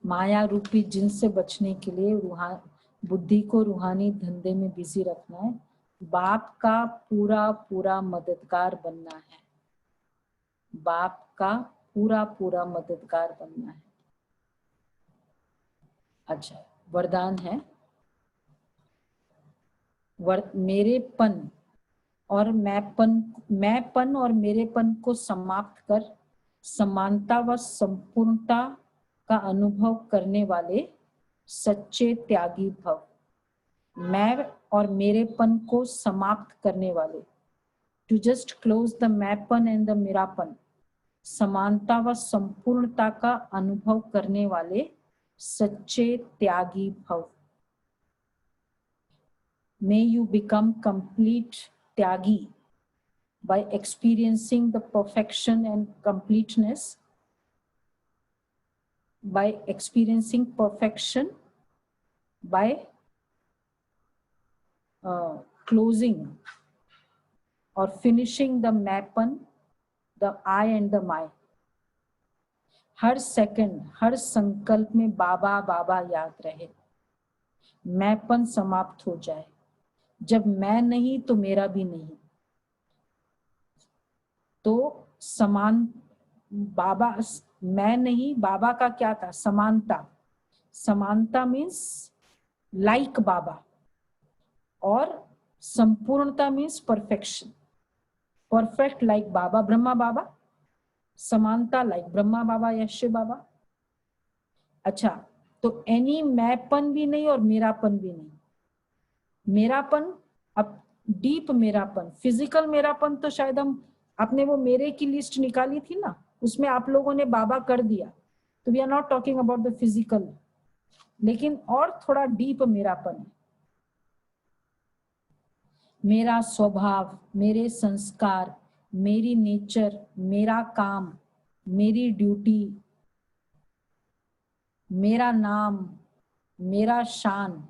माया रूपी जिन से बचने के लिए बुद्धि को रूहानी धंधे में बिजी रखना है. बाप का पूरा पूरा मददगार बनना है. बाप का पूरा पूरा मददगार बनना है. अच्छा, वरदान है. मेरेपन और मैंपन और मेरेपन को समाप्त कर समानता व संपूर्णता का अनुभव करने वाले सच्चे त्यागी भव. मैं और मेरेपन को समाप्त करने वाले, to just close the mainpan and the merapan, समानता व संपूर्णता का अनुभव करने वाले सच्चे त्यागी भव। May you become complete tyagi by experiencing the perfection and completeness, by experiencing perfection, by closing or finishing the maipan, the I and the my। हर सेकंड, हर संकल्प में बाबा बाबा याद रहे, मैंपन समाप्त हो जाए। जब मैं नहीं तो मेरा भी नहीं, तो समान बाबा, मैं नहीं, बाबा का क्या था? समानता। समानता मीन्स लाइक बाबा, और संपूर्णता मीन्स परफेक्शन। परफेक्ट लाइक बाबा, ब्रह्मा बाबा, समानता लाइक ब्रह्मा बाबा या शिव बाबा। अच्छा, तो एनी मैंपन भी नहीं और मेरापन भी नहीं। मेरापन, अब डीप मेरापन, फिजिकल मेरापन तो शायद हम, आपने वो मेरे की लिस्ट निकाली थी ना, उसमें आप लोगों ने बाबा कर दिया, तो we are not talking about the physical. लेकिन और थोड़ा डीप मेरापन है। मेरा स्वभाव, मेरे संस्कार, मेरी नेचर, मेरा काम, मेरी ड्यूटी, मेरा नाम, मेरा शान,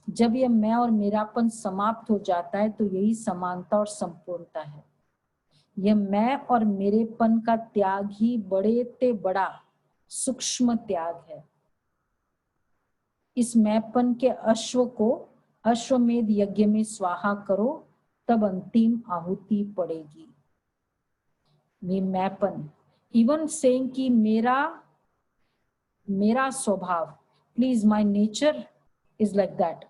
जब ये मैं और मेरापन समाप्त हो जाता है तो यही समानता और संपूर्णता है। यह मैं और मेरेपन का त्याग ही बड़े ते बड़ा सूक्ष्म त्याग है। इस मैंपन के अश्व को अश्वमेध यज्ञ में स्वाहा करो, तब अंतिम आहुति पड़ेगी। ये मैंपन, इवन सेइंग कि मेरा स्वभाव, please my nature is like that.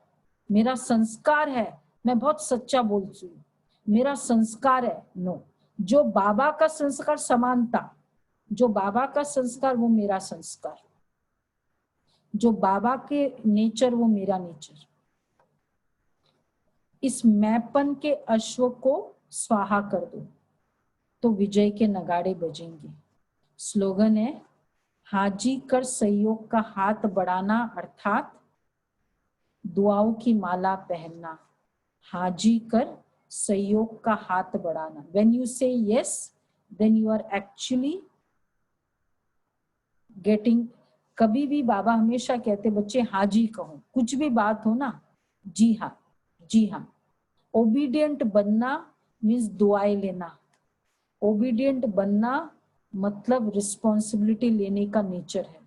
मेरा संस्कार है, मैं बहुत सच्चा बोलती हूँ, मेरा संस्कार है, नो। जो बाबा का संस्कार समानता, जो बाबा का संस्कार वो मेरा संस्कार, जो बाबा के नेचर वो मेरा नेचर। इस मैंपन के अश्व को स्वाहा कर दो तो विजय के नगाड़े बजेंगे। स्लोगन है, हाजी कर सहयोग का हाथ बढ़ाना, अर्थात दुआओं की माला पहनना। हाजी कर सहयोग का हाथ बढ़ाना। When you say yes, then you are actually getting। कभी भी बाबा हमेशा कहते बच्चे हाजी कहो, कुछ भी बात हो ना, जी हाँ, जी हाँ। ओबीडियंट बनना मीन्स दुआएं लेना। ओबीडियंट बनना मतलब रिस्पॉन्सिबिलिटी लेने का नेचर है।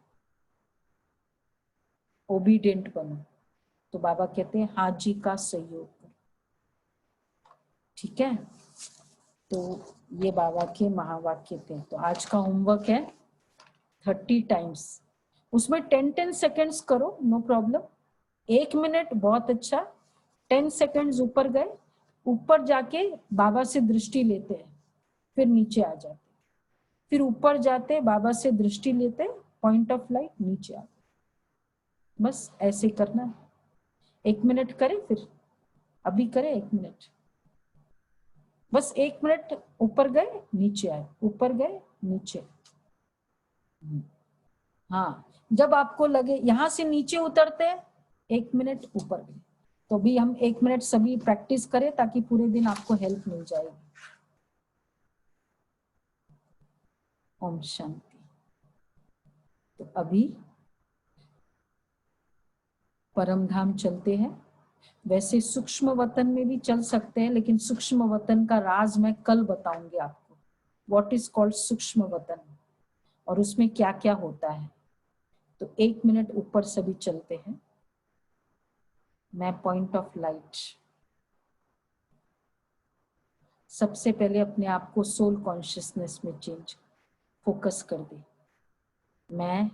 ओबीडियंट बनो, तो बाबा कहते हैं हाजी का सहयोग करो। ठीक है, तो ये बाबा के महावाक्य थे। तो आज का होमवर्क है 30 टाइम्स, उसमें 10-10 सेकेंड्स करो, नो प्रॉब्लम। 1 मिनट बहुत अच्छा, 10 सेकेंड्स ऊपर गए, ऊपर जाके बाबा से दृष्टि लेते हैं, फिर नीचे आ जाते, फिर ऊपर जाते बाबा से दृष्टि लेते, पॉइंट ऑफ लाइट, नीचे आते। बस ऐसे करना है। 1 मिनट करें, फिर अभी करें 1 मिनट, बस 1 मिनट। ऊपर गए नीचे आए, ऊपर गए नीचे। हाँ, जब आपको लगे यहां से नीचे उतरते हैं, 1 मिनट ऊपर गए। तो भी हम 1 मिनट सभी प्रैक्टिस करें ताकि पूरे दिन आपको हेल्प मिल जाएगी। ओम शांति। तो अभी परम धाम चलते हैं। वैसे सूक्ष्म वतन में भी चल सकते हैं, लेकिन सूक्ष्म वतन का राज मैं कल बताऊंगी आपको। व्हाट इज कॉल्ड सूक्ष्म वतन और उसमें क्या क्या होता है। तो 1 मिनट ऊपर सभी चलते हैं। मैं पॉइंट ऑफ लाइट, सबसे पहले अपने आप को सोल कॉन्शियसनेस में चेंज, फोकस कर दे। मैं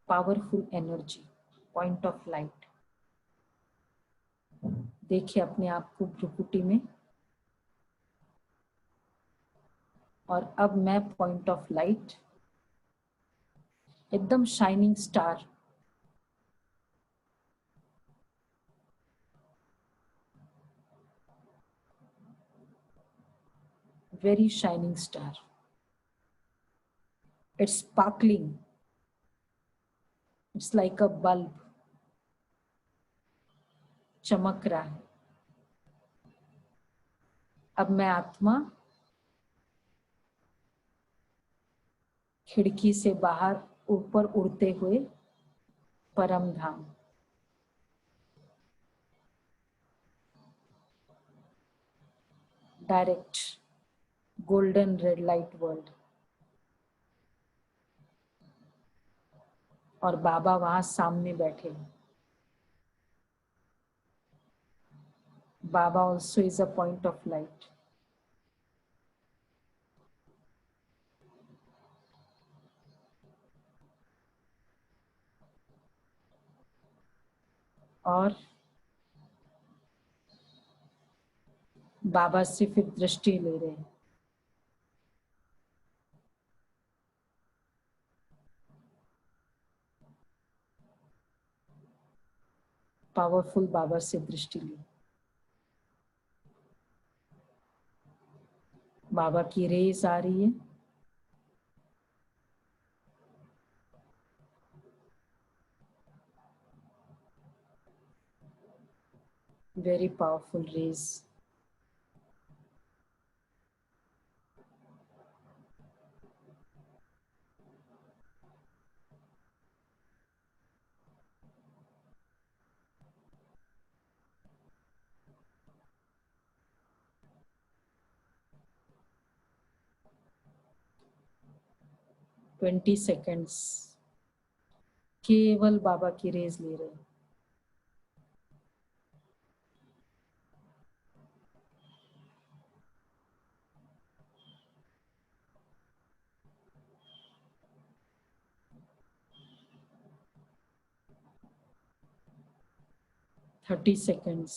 powerful energy, point of light. देखिए अपने आप को भ्रुकुटी में, और अब मैं पॉइंट ऑफ लाइट, एकदम shining star. Very shining star. It's sparkling. It's like a bulb, चमक रहा है। अब मैं आत्मा खिड़की से बाहर ऊपर उड़ते हुए Param Dham, direct golden red light world, और बाबा वहां सामने बैठे। बाबा also is a point of light. और बाबा से फिर दृष्टि ले रहे हैं। पावरफुल बाबा से दृष्टि ली। बाबा की रेज आ रही है। Very powerful rays. Twenty seconds केवल बाबा की रेज ले रहे हैं। Thirty seconds.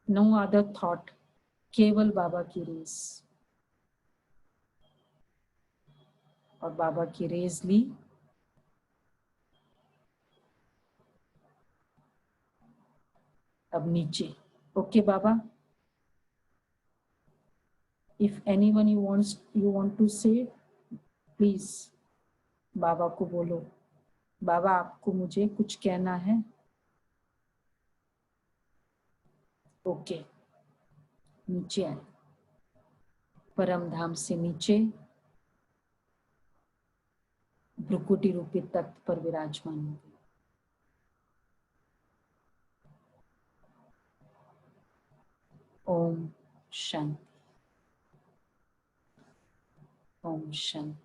No other thought, केवल बाबा की रेज। और बाबा की रेज ली। अब नीचे। Okay Baba, if anyone you want to say, please Baba को बोलो। बाबा आपको मुझे कुछ कहना है। ओके, नीचे आए। परम धाम से नीचे भ्रुकुटी रूपी तख्त पर विराजमान हो गए। ओम शांति। ओम शांति।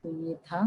तो ये था